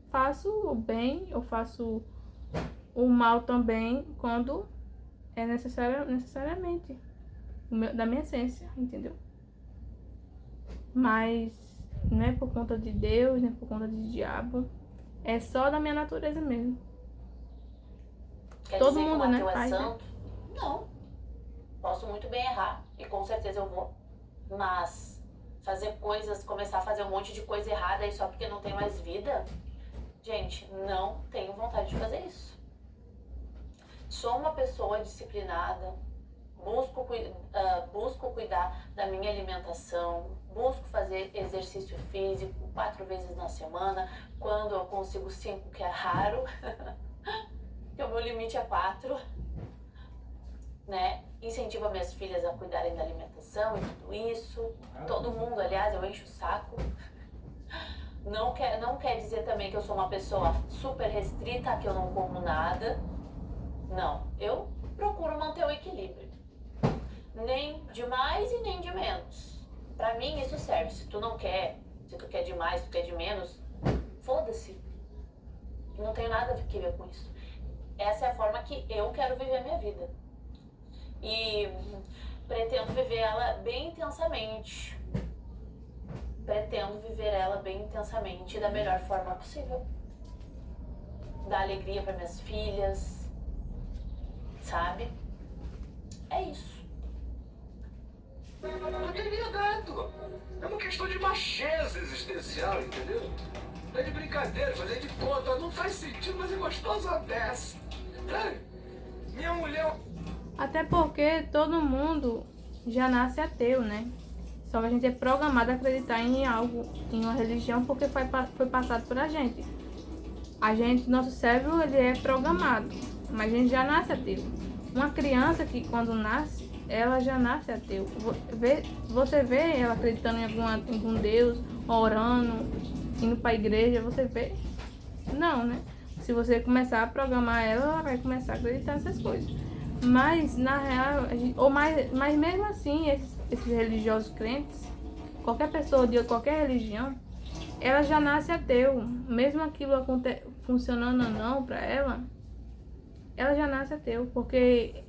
faço o bem, eu faço o mal também quando é necessariamente da minha essência, entendeu? Mas não é por conta de Deus, não é por conta de diabo. É só da minha natureza mesmo. Quer Todo dizer mundo, que o né, ateu é faz, né? santo? Não. Posso muito bem errar, e com certeza eu vou. Mas fazer coisas, começar a fazer um monte de coisa errada e só porque não tem mais vida, gente, não tenho vontade de fazer isso. Sou uma pessoa disciplinada, busco cuidar da minha alimentação, busco fazer exercício físico 4 vezes na semana, quando eu consigo 5, que é raro, que o meu limite é 4, né? Incentivo minhas filhas a cuidarem da alimentação e tudo isso. Todo mundo, aliás, eu encho o saco. Não quer dizer também que eu sou uma pessoa super restrita, que eu não como nada. Não, eu procuro manter o equilíbrio. Nem de mais e nem de menos. Pra mim isso serve. Se tu não quer, se tu quer de mais, se tu quer de menos, foda-se. Não tenho nada a ver com isso. Essa é a forma que eu quero viver a minha vida. E pretendo viver ela bem intensamente. Pretendo viver ela bem intensamente da melhor forma possível. Dar alegria para minhas filhas, sabe? É isso. Não teria dado. É uma questão de macheza existencial, entendeu? É de brincadeira, fazer de conta. Não faz sentido, mas é gostosa dessa. Sabe? Minha mulher... Até porque todo mundo já nasce ateu, né? Só que a gente é programado a acreditar em algo, em uma religião, porque foi passado por a gente. Nosso cérebro, ele é programado, mas a gente já nasce ateu. Uma criança que quando nasce, ela já nasce ateu. Você vê ela acreditando em algum Deus, orando, indo para a igreja, você vê? Não, né? Se você começar a programar ela vai começar a acreditar nessas coisas. Mas, na real, mas mesmo assim, esses religiosos crentes, qualquer pessoa de qualquer religião, ela já nasce ateu. Mesmo aquilo funcionando ou não para ela já nasce ateu. Porque,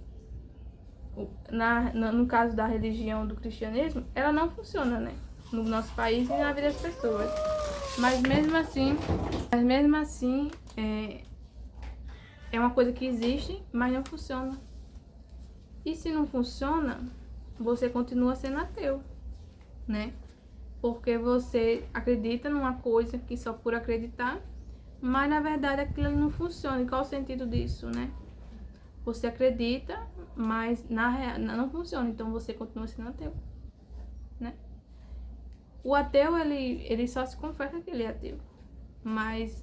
no caso da religião do cristianismo, ela não funciona, né? No nosso país e na vida das pessoas. Mas mesmo assim é uma coisa que existe, mas não funciona. E se não funciona, você continua sendo ateu, né? Porque você acredita numa coisa que só por acreditar, mas na verdade aquilo não funciona. E qual o sentido disso, né? Você acredita, mas não funciona, então você continua sendo ateu, né? O ateu, ele só se confessa que ele é ateu.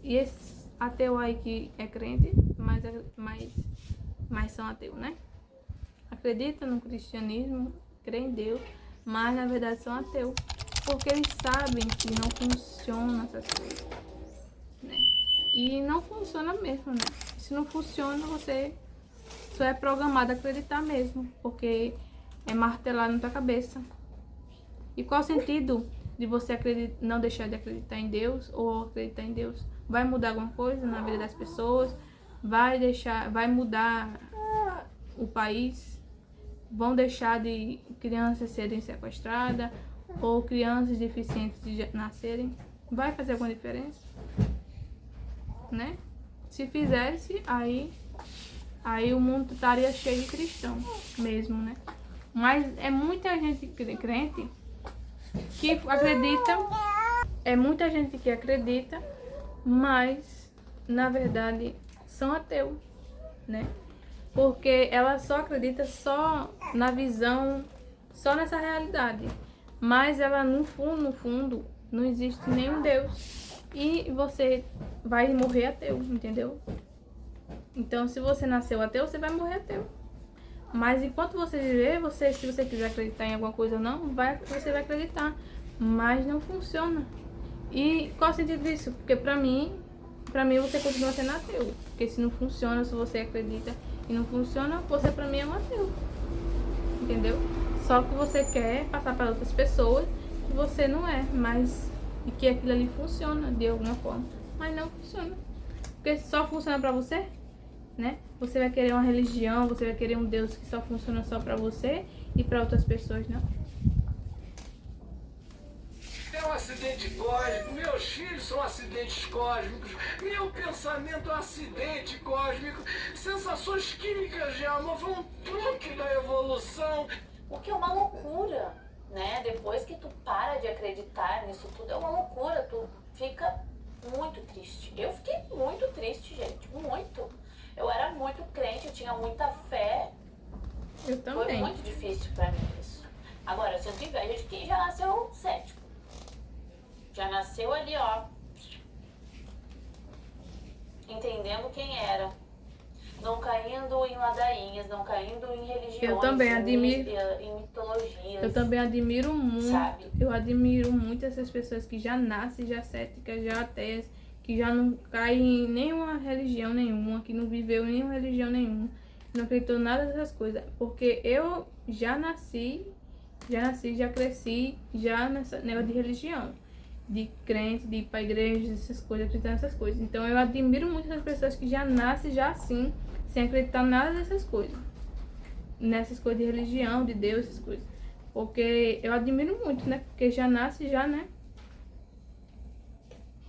E esse ateu aí que é crente, mas são ateus, né? Acredita no cristianismo, crê em Deus, mas na verdade são ateus. Porque eles sabem que não funciona essas coisas, né? E não funciona mesmo, né? Se não funciona, você só é programado a acreditar mesmo, porque é martelado na tua cabeça. E qual o sentido de você não deixar de acreditar em Deus ou acreditar em Deus, vai mudar alguma coisa na vida das pessoas, vai mudar o país, vão deixar de crianças serem sequestradas ou crianças deficientes de nascerem, vai fazer alguma diferença, né? Se fizesse, aí o mundo estaria cheio de cristãos mesmo, né? Mas é muita gente crente que acredita, mas na verdade são ateus, né? Porque ela só acredita só na visão, só nessa realidade. Mas ela no fundo, não existe nenhum Deus. E você vai morrer ateu, entendeu? Então, se você nasceu ateu, você vai morrer ateu. Mas enquanto você viver, se você quiser acreditar em alguma coisa ou não, você vai acreditar. Mas não funciona. E qual o sentido disso? Porque pra mim você continua sendo ateu. Porque se não funciona, se você acredita e não funciona, você pra mim é um ateu. Entendeu? Só que você quer passar para outras pessoas que você não é, mas e que aquilo ali funciona de alguma forma. Mas não funciona. Porque só funciona pra você, né? Você vai querer uma religião, você vai querer um Deus que só funciona só pra você e pra outras pessoas, não. É um acidente cósmico, meus filhos são acidentes cósmicos, meu pensamento é um acidente cósmico, sensações químicas de amor foi um truque da evolução. O que é uma loucura, né? Depois que tu para de acreditar nisso tudo, é uma loucura, tu fica muito triste. Eu fiquei muito triste, gente, muito. Eu era muito crente, eu tinha muita fé. Eu também. Foi muito difícil pra mim isso. Agora, eu sinto inveja de quem já nasceu cético. Já nasceu ali, ó, entendendo quem era. Não caindo em ladainhas, não caindo em religiões, Eu também admiro. em mitologias. Eu também admiro muito. Sabe? Eu admiro muito essas pessoas que já nascem, já céticas, já ateias, que já não caem em nenhuma religião nenhuma, que não viveu em nenhuma religião nenhuma, não acreditou em nada dessas coisas. Porque eu já nasci, já cresci, já nessa negócio de religião. De crente, de ir pra igreja, essas coisas, acreditar nessas coisas. Então eu admiro muito essas pessoas que já nascem já assim, sem acreditar em nada dessas coisas. Nessas coisas de religião, de Deus, essas coisas. Porque eu admiro muito, né? Porque já nasce já, né?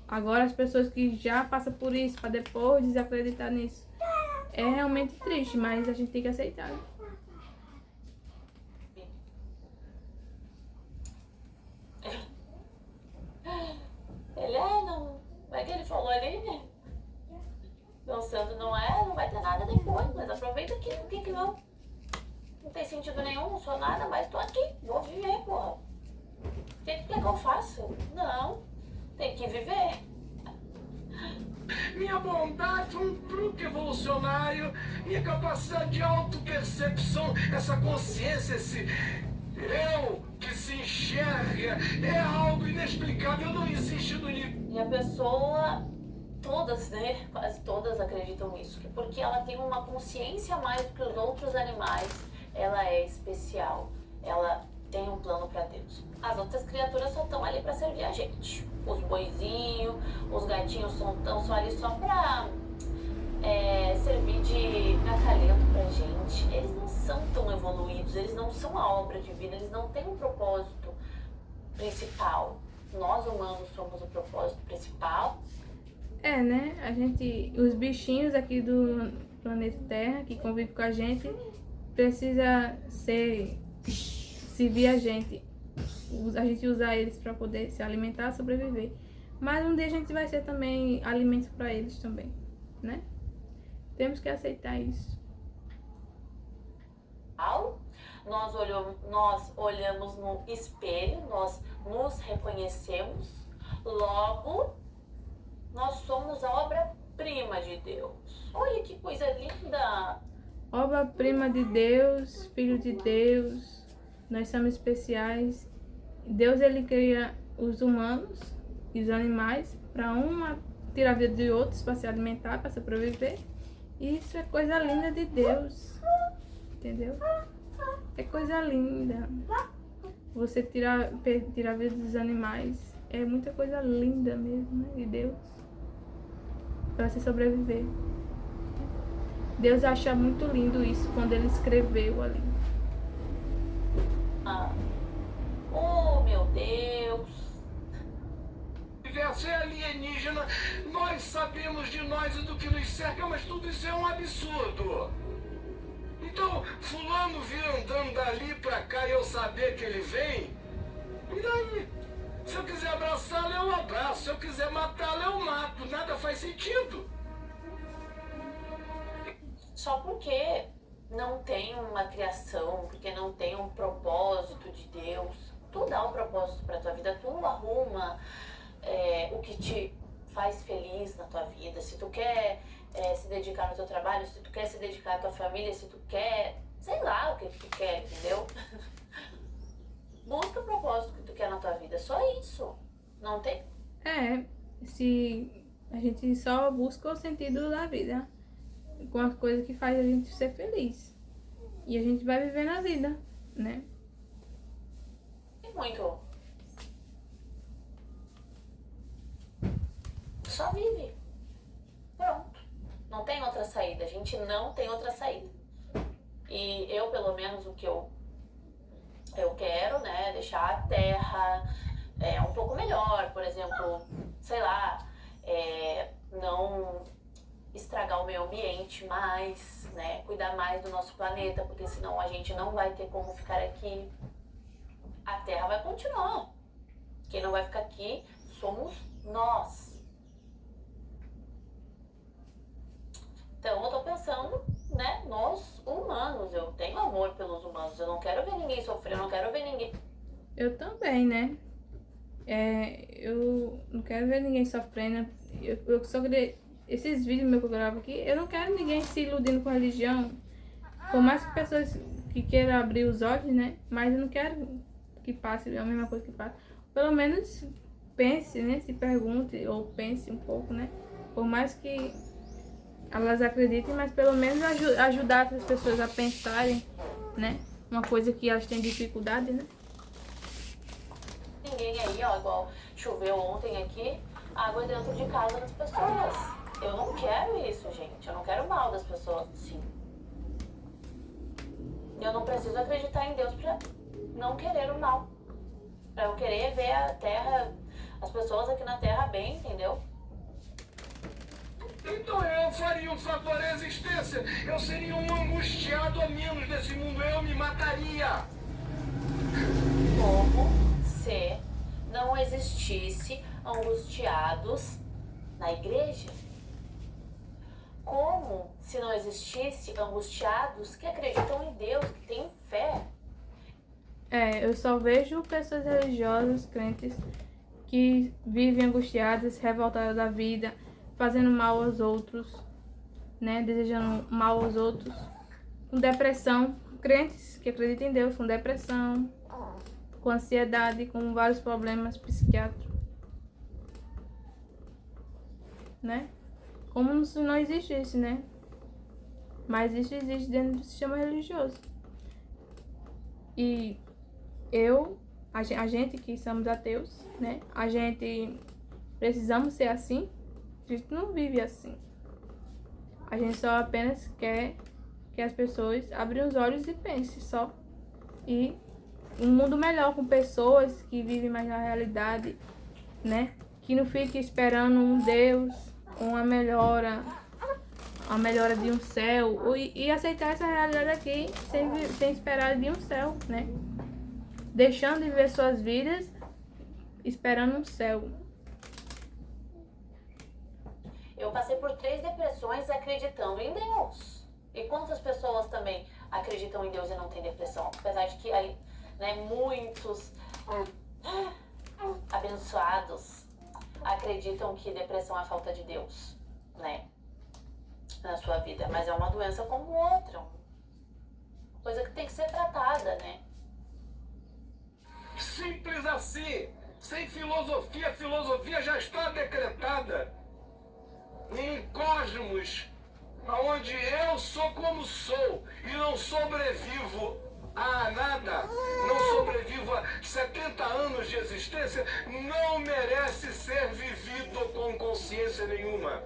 Agora as pessoas que já passam por isso, pra depois desacreditar nisso. É realmente triste, mas a gente tem que aceitar. Ele não. Como é que ele falou ali, né? Dançando não vai ter nada depois, mas aproveita aqui, por que não? Não tem sentido nenhum, não sou nada, mas tô aqui, vou viver, porra. O que eu faço? Não, tem que viver. Minha bondade foi um truque evolucionário, minha capacidade de autopercepção, essa consciência, esse eu que se enxerga, é algo inexplicável, não existe no universo. E a pessoa, todas, né, quase todas acreditam nisso, que porque ela tem uma consciência a mais do que os outros animais, ela é especial, ela tem um plano para Deus. As outras criaturas só estão ali para servir a gente. Os boizinhos, os gatinhos estão só ali só para servir de acalento pra gente. Eles não são tão evoluídos, eles não são a obra divina, eles não têm um propósito principal. Nós humanos somos o propósito principal. É, né? Os bichinhos aqui do planeta Terra, que convivem com a gente, precisa servir a gente usar eles para poder se alimentar, sobreviver. Mas um dia a gente vai ser também alimento para eles também, né? Temos que aceitar isso. Nós olhamos no espelho, nós nos reconhecemos, logo nós somos a obra-prima de Deus. Olha que coisa linda! Obra-prima de Deus, filho de Deus, nós somos especiais. Deus, ele cria os humanos e os animais para tirar a vida de outros, para se alimentar, para sobreviver. Isso é coisa linda de Deus, entendeu? É coisa linda. você tirar a vida dos animais. É muita coisa linda mesmo, né? De Deus. Para se sobreviver. Deus acha muito lindo isso quando ele escreveu ali. Oh, meu Deus. Se tivesse alienígena, nós sabemos de nós e do que nos cerca, mas tudo isso é um absurdo. Então, fulano vir andando dali pra cá e eu saber que ele vem, e daí? Se eu quiser abraçá-lo, eu abraço. Se eu quiser matá-lo, eu mato. Nada faz sentido. Só porque não tem uma criação, porque não tem um propósito de Deus. Tu dá um propósito pra tua vida, tu arruma o que te faz feliz na tua vida. Se tu quer se dedicar no teu trabalho, se tu quer se dedicar à tua família, se tu quer, sei lá o que tu quer, entendeu? Busca o propósito que tu quer na tua vida, só isso. Não tem? Se a gente só busca o sentido da vida, com as coisas que faz a gente ser feliz. E a gente vai viver na vida, né? Tem muito. Só vive. Pronto. Não tem outra saída. A gente não tem outra saída. E eu, pelo menos, o que eu quero, né? Deixar a terra um pouco melhor. Por exemplo, sei lá, não estragar o meio ambiente mais, né? Cuidar mais do nosso planeta, porque senão a gente não vai ter como ficar aqui. A Terra vai continuar. Quem não vai ficar aqui somos nós. Então eu tô pensando, né, nos humanos. Eu tenho amor pelos humanos. Eu não quero ver ninguém sofrer, eu não quero ver ninguém. Eu também, né? Eu não quero ver ninguém sofrendo. Eu só queria... Esses vídeos meus que eu gravo aqui, eu não quero ninguém se iludindo com a religião. Por mais que pessoas que queiram abrir os olhos, né? Mas eu não quero que passe a mesma coisa que passa. Pelo menos pense, né? Se pergunte ou pense um pouco, né? Por mais que elas acreditem, mas pelo menos ajudar outras pessoas a pensarem, né? Uma coisa que elas têm dificuldade, né? Ninguém aí, ó, igual choveu ontem aqui, água dentro de casa das pessoas. Eu não quero isso, gente. Eu não quero mal das pessoas, sim. Eu não preciso acreditar em Deus pra não querer o mal. Pra eu querer ver a terra, as pessoas aqui na terra bem, entendeu? Então eu faria um fator à existência. Eu seria um angustiado a menos desse mundo. Eu me mataria. Como se não existisse angustiados na igreja? Como se não existisse angustiados que acreditam em Deus, que têm fé? Eu só vejo pessoas religiosas, crentes, que vivem angustiadas, revoltadas da vida, fazendo mal aos outros, né? Desejando mal aos outros, com depressão. Crentes que acreditam em Deus, com depressão, com ansiedade, com vários problemas psiquiátricos, né? Como se não existisse, né? Mas isso existe dentro do sistema religioso. E a gente que somos ateus, né? A gente precisamos ser assim. A gente não vive assim. A gente só apenas quer que as pessoas abram os olhos e pensem só. E um mundo melhor, com pessoas que vivem mais na realidade, né? Que não fiquem esperando um Deus, uma melhora de um céu, e aceitar essa realidade aqui sem esperar de um céu, né? Deixando de viver suas vidas esperando um céu. Eu passei por 3 depressões acreditando em Deus. E quantas pessoas também acreditam em Deus e não têm depressão? Apesar de que, né, muitos abençoados acreditam que depressão é falta de Deus, né, na sua vida. Mas é uma doença como outra. Uma coisa que tem que ser tratada, né? Simples assim. Sem filosofia, a filosofia já está decretada. Em cosmos, onde eu sou como sou e não sobrevivo a nada, não sobrevivo a consciência não merece ser vivido com consciência nenhuma.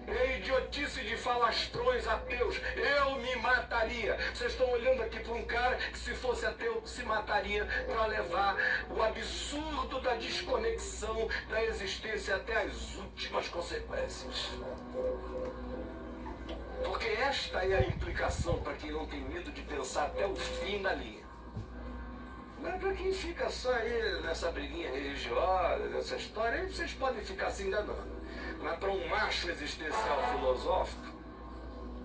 É idiotice de falastrões ateus. Eu me mataria. Vocês estão olhando aqui para um cara que, se fosse ateu, se mataria para levar o absurdo da desconexão da existência até as últimas consequências. Porque esta é a implicação para quem não tem medo de pensar até o fim da linha. Mas para quem fica só aí nessa briguinha religiosa, nessa história, aí vocês podem ficar se enganando. Mas para um macho existencial filosófico,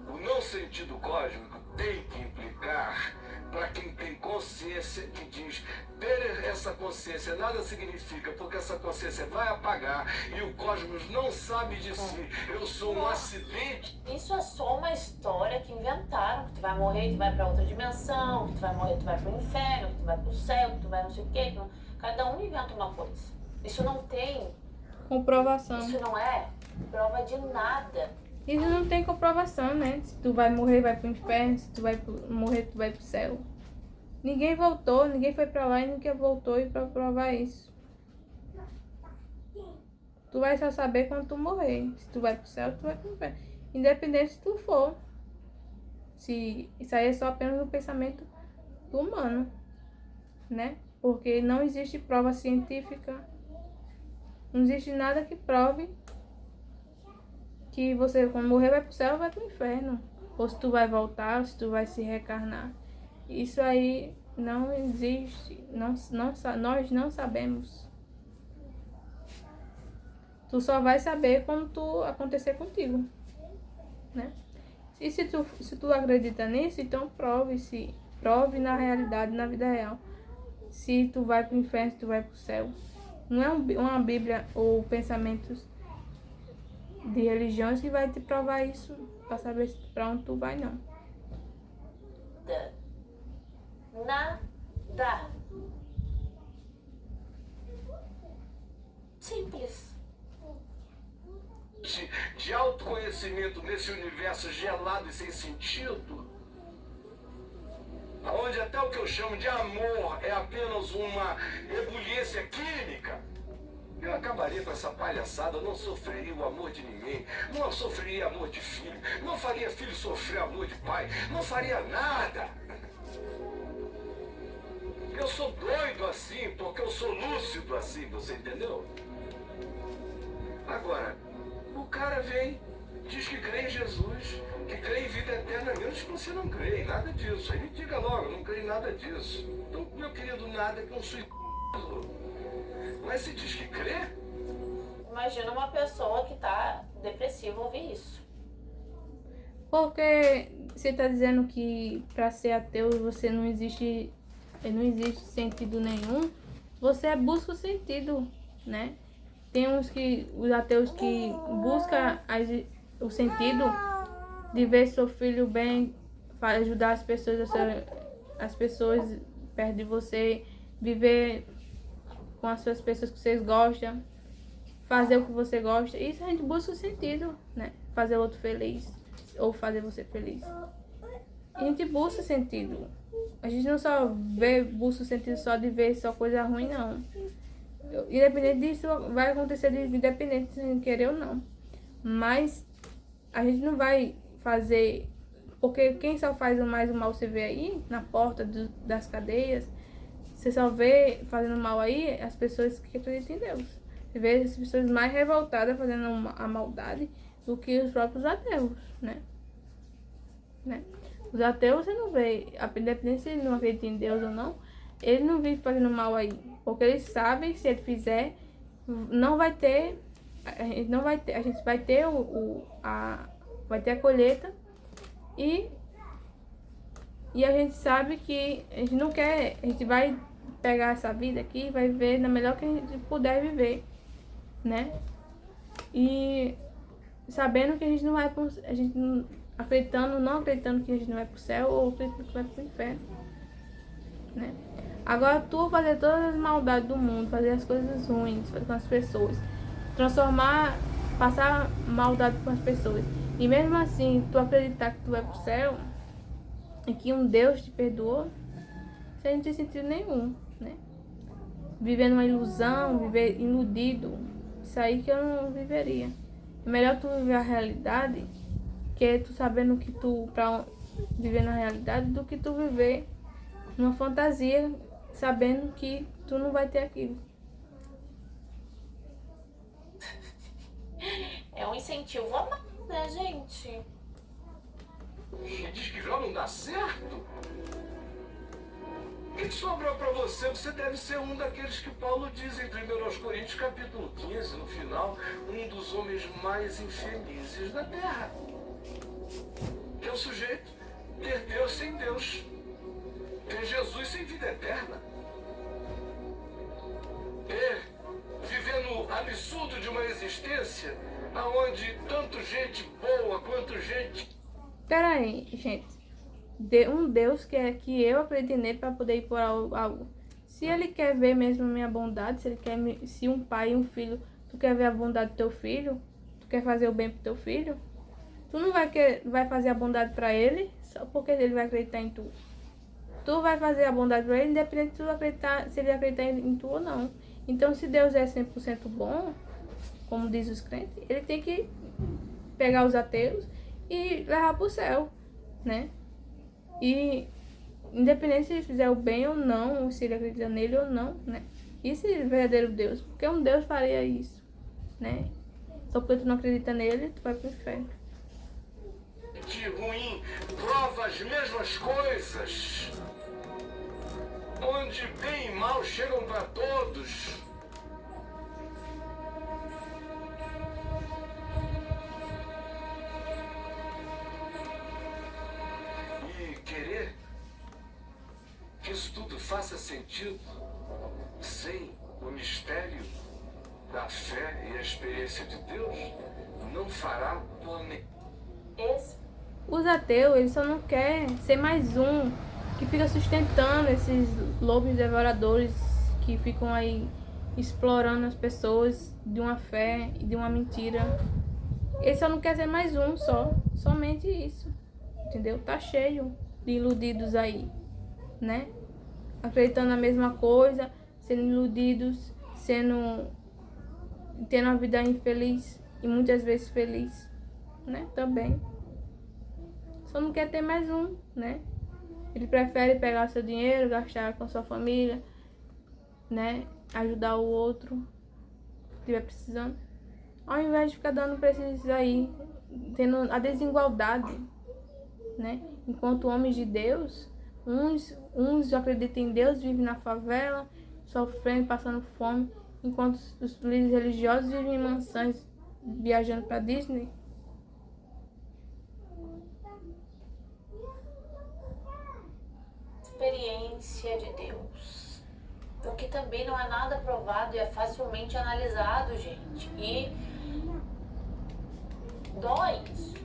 o não sentido cósmico tem que implicar, para quem tem consciência, que diz, ter essa consciência nada significa, porque essa consciência vai apagar e o cosmos não sabe de si. Eu sou um acidente. Isso é só uma história que inventaram, que tu vai morrer e tu vai pra outra dimensão, que tu vai morrer e tu vai pro inferno, que tu vai pro céu, que tu vai não sei o quê. Cada um inventa uma coisa. Isso não tem... Comprovação. Isso não é prova de nada. Isso não tem comprovação, né? Se tu vai morrer, vai pro inferno. Se tu vai morrer, tu vai pro céu. Ninguém voltou, ninguém foi pra lá e ninguém voltou pra provar isso. Tu vai só saber quando tu morrer. Se tu vai pro céu, tu vai pro inferno. Independente se tu for. Se isso aí é só apenas um pensamento do humano, né? Porque não existe prova científica. Não existe nada que prove que você, quando morrer, vai pro céu ou vai pro inferno. Ou se tu vai voltar, ou se tu vai se reencarnar. Isso aí não existe. Nós não sabemos. Tu só vai saber quando tu acontecer contigo, né? E se tu acredita nisso, então prove na realidade, na vida real. Se tu vai pro inferno, se tu vai pro céu. Não é uma Bíblia ou pensamentos de religiões que vai te provar isso pra saber pra onde tu vai, não. Nada. Simples. De autoconhecimento nesse universo gelado e sem sentido, onde até o que eu chamo de amor é apenas uma ebuliência química, eu acabaria com essa palhaçada. Eu não sofreria o amor de ninguém, não sofreria amor de filho, não faria filho sofrer amor de pai, não faria nada. Eu sou doido assim, porque eu sou lúcido assim, você entendeu? Agora, o cara vem, diz que crê em Jesus, que crê em vida eterna, menos que você não crê em nada disso. Aí me diga logo, não creio em nada disso. Então, meu querido, nada é que um suicídio. Mas se diz que crê? Imagina uma pessoa que tá depressiva ouvir isso. Porque você tá dizendo que pra ser ateu você não existe sentido nenhum. Você busca o sentido, né? Tem os ateus que buscam o sentido de ver seu filho bem, ajudar as pessoas perto de você, viver com as suas pessoas que vocês gostam, fazer o que você gosta. Isso a gente busca o sentido, né? Fazer o outro feliz ou fazer você feliz. A gente busca sentido. A gente não só busca o sentido só de ver só coisa ruim, não. Independente disso, vai acontecer independente se querer ou não. Mas a gente não vai fazer... Porque quem só faz mais o mal, você vê aí, na porta das cadeias, você só vê fazendo mal aí as pessoas que acreditam em Deus. Você vê as pessoas mais revoltadas fazendo a maldade do que os próprios ateus, né? Os ateus você não vê, independente se ele não acredita em Deus ou não, ele não vive fazendo mal aí. Porque eles sabem que se ele fizer, a gente vai ter vai ter a colheita e a gente sabe que a gente não quer, a gente vai pegar essa vida aqui e vai viver da melhor que a gente puder viver, né? E sabendo que a gente não vai não acreditando que a gente não vai pro céu ou acreditando que vai pro inferno, né? Agora tu fazer todas as maldades do mundo, fazer as coisas ruins com as pessoas, passar maldade com as pessoas, e mesmo assim tu acreditar que tu vai pro céu e que um Deus te perdoou, sem não ter sentido nenhum, né? viver numa ilusão, viver iludido, isso aí que eu não viveria. É melhor tu viver a realidade, que é tu sabendo que tu pra viver na realidade, do que tu viver numa fantasia, sabendo que tu não vai ter aquilo. É um incentivo a mais, né, gente? E diz que Jó não dá certo? O que sobrou pra você? Você deve ser um daqueles que Paulo diz em 1 Coríntios capítulo 15, no final, um dos homens mais infelizes da terra. Que é o sujeito ter Deus sem Deus, ter Jesus sem vida eterna, viver no absurdo de uma existência aonde tanto gente boa quanto gente... Peraí, gente. Um Deus que eu acredito nele para poder ir por algo. Se ele quer ver mesmo a minha bondade, se um pai e um filho, tu quer ver a bondade do teu filho, tu quer fazer o bem pro teu filho, tu não vai fazer a bondade para ele só porque ele vai acreditar em tu. Tu vai fazer a bondade para ele independente de tu acreditar, se ele acreditar em tu ou não. Então, se Deus é 100% bom, como diz os crentes, ele tem que pegar os ateus e levar pro céu, né? E independente se ele fizer o bem ou não, ou se ele acredita nele ou não, né? Isso é verdadeiro Deus, porque um Deus faria isso, né? Só porque tu não acredita nele, tu vai pro inferno. De ruim, prova as mesmas coisas, onde bem e mal chegam para todos. E querer que isso tudo faça sentido sem o mistério da fé e a experiência de Deus não fará planejamento. Os ateus, eles só não querem ser mais um que fica sustentando esses lobos devoradores que ficam aí explorando as pessoas de uma fé e de uma mentira. Ele só não quer ser mais um só, somente isso, entendeu? Tá cheio de iludidos aí, né? Acreditando na mesma coisa, sendo iludidos, tendo uma vida infeliz e muitas vezes feliz, né? Também. Só não quer ter mais um, né? Ele prefere pegar seu dinheiro, gastar com sua família, né? Ajudar o outro que estiver precisando. Ao invés de ficar dando pra esses aí, tendo a desigualdade, né? Enquanto homens de Deus, uns acreditam em Deus, vivem na favela, sofrendo, passando fome, enquanto os líderes religiosos vivem em mansões, viajando pra Disney. Experiência de Deus. O que também não é nada provado e é facilmente analisado, gente. E dói isso.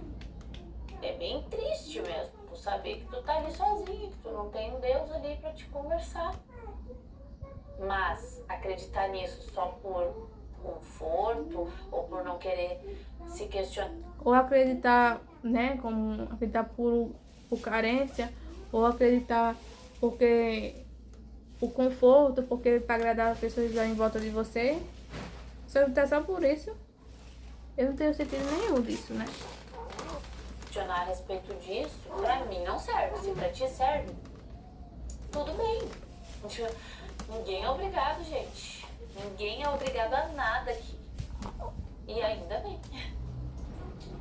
É bem triste mesmo, tu saber que tu tá ali sozinho, que tu não tem um Deus ali pra te conversar. Mas acreditar nisso só por conforto ou por não querer se questionar. Ou acreditar, né, como acreditar por carência, ou acreditar porque o conforto, porque para agradar as pessoas em volta de você. Se eu acreditar só por isso, eu não tenho sentido nenhum disso, né? Questionar a respeito disso, pra mim não serve. Se pra ti serve, tudo bem. Ninguém é obrigado, gente. Ninguém é obrigado a nada aqui. E ainda bem.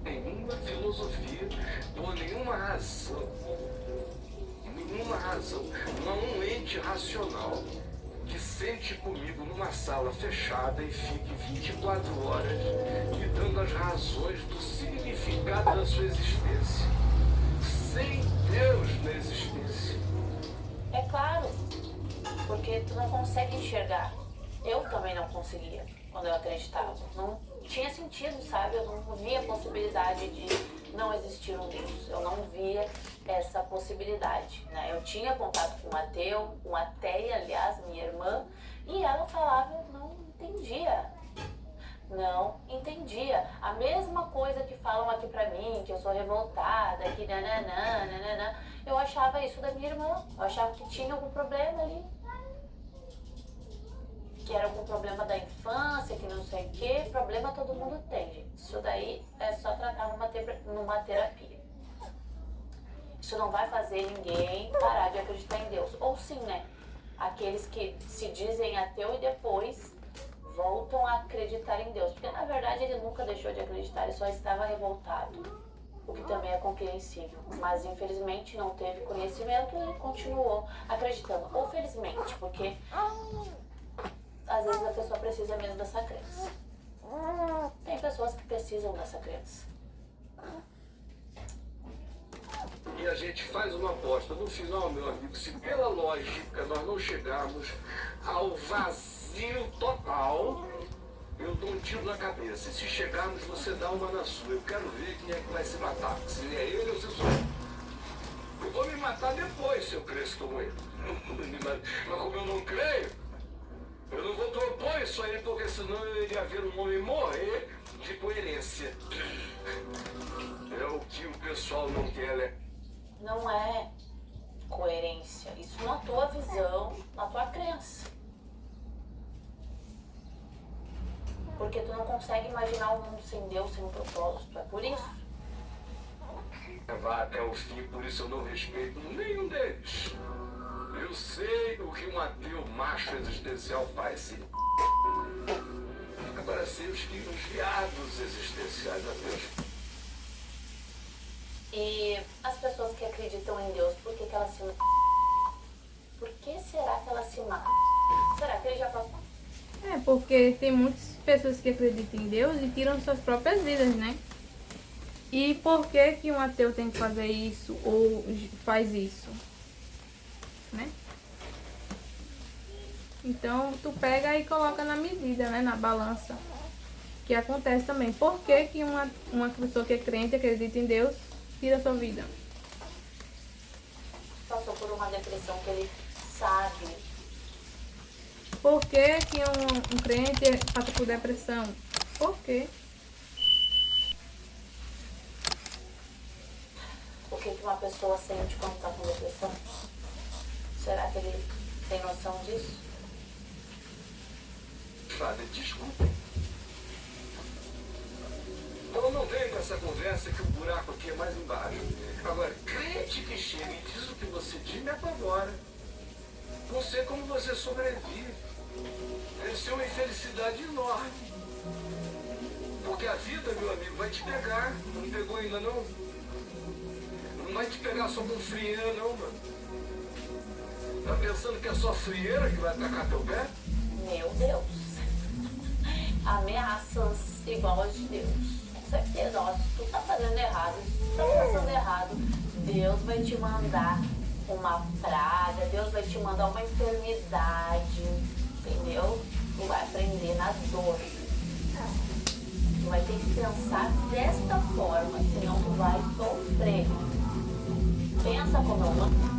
Nenhuma filosofia, por nenhuma razão, não um ente racional que sente comigo numa sala fechada e fique 24 horas me dando as razões do significado da sua existência, sem Deus na existência. É claro, porque tu não consegue enxergar. Eu também não conseguia quando eu acreditava. Não tinha sentido, sabe? Eu não via a possibilidade de não existir um Deus. Eu não via essa possibilidade, né? Eu tinha contato com um ateu, uma ateia, aliás, minha irmã, e ela falava, eu não entendia. Não entendia. A mesma coisa que falam aqui pra mim, que eu sou revoltada, que nananã, nananã. Eu achava isso da minha irmã. Eu achava que tinha algum problema ali. que era algum problema da infância, que não sei o que, problema todo mundo tem, gente. Isso daí é só tratar numa terapia. Isso não vai fazer ninguém parar de acreditar em Deus. Ou sim, né? Aqueles que se dizem ateu e depois voltam a acreditar em Deus. Porque na verdade ele nunca deixou de acreditar, ele só estava revoltado. O que também é compreensível. Mas infelizmente não teve conhecimento e continuou acreditando. Ou felizmente, porque às vezes a pessoa precisa mesmo dessa crença. Tem pessoas que precisam dessa crença. E a gente faz uma aposta. No final, meu amigo, se pela lógica nós não chegarmos ao vazio total, eu dou um tiro na cabeça. E se chegarmos, você dá uma na sua. Eu quero ver quem é que vai se matar. Se é ele ou se sou eu. Eu vou me matar depois se eu cresço como ele. Mas como eu não creio, eu não vou propor isso aí, porque senão eu iria ver um homem morrer de coerência. É o que o pessoal não quer, né? Não é coerência. Isso na tua visão, na tua crença. Porque tu não consegue imaginar um mundo sem Deus, sem um propósito. É por isso. Vai até o fim, por isso eu não respeito nenhum deles. Eu sei o que um ateu macho existencial faz, sim. Agora sei os viados existenciais ateus. E as pessoas que acreditam em Deus, por que elas se matam? Por que será que elas se matam? Será que ele já passou? É, porque tem muitas pessoas que acreditam em Deus e tiram suas próprias vidas, né? E por que que um ateu tem que fazer isso ou faz isso? Né? Então, tu pega e coloca na medida, né? Na balança. Que acontece também. Por que que uma pessoa que é crente, acredita em Deus, tira sua vida? Passou por uma depressão que ele sabe. Por que que um crente passa por depressão? Por quê? O que uma pessoa sente quando está com depressão? Será que ele tem noção disso? Padre, desculpa. Eu não venho com essa conversa que o buraco aqui é mais embaixo. Agora, crente que chega e diz o que você diz me apavora. Não sei como você sobrevive. Deve ser uma infelicidade enorme. Porque a vida, meu amigo, vai te pegar. Não pegou ainda, não? Não vai te pegar só com frieira, não, mano. Tá pensando que é só frieira que vai atacar teu pé? Meu Deus. Ameaças igual as de Deus. Com certeza, ó, se tu tá fazendo errado, se tu tá fazendo errado, Deus vai te mandar uma praga, Deus vai te mandar uma enfermidade, entendeu? Tu vai aprender na dor. Tu vai ter que pensar desta forma, senão tu vai sofrer. Pensa como é uma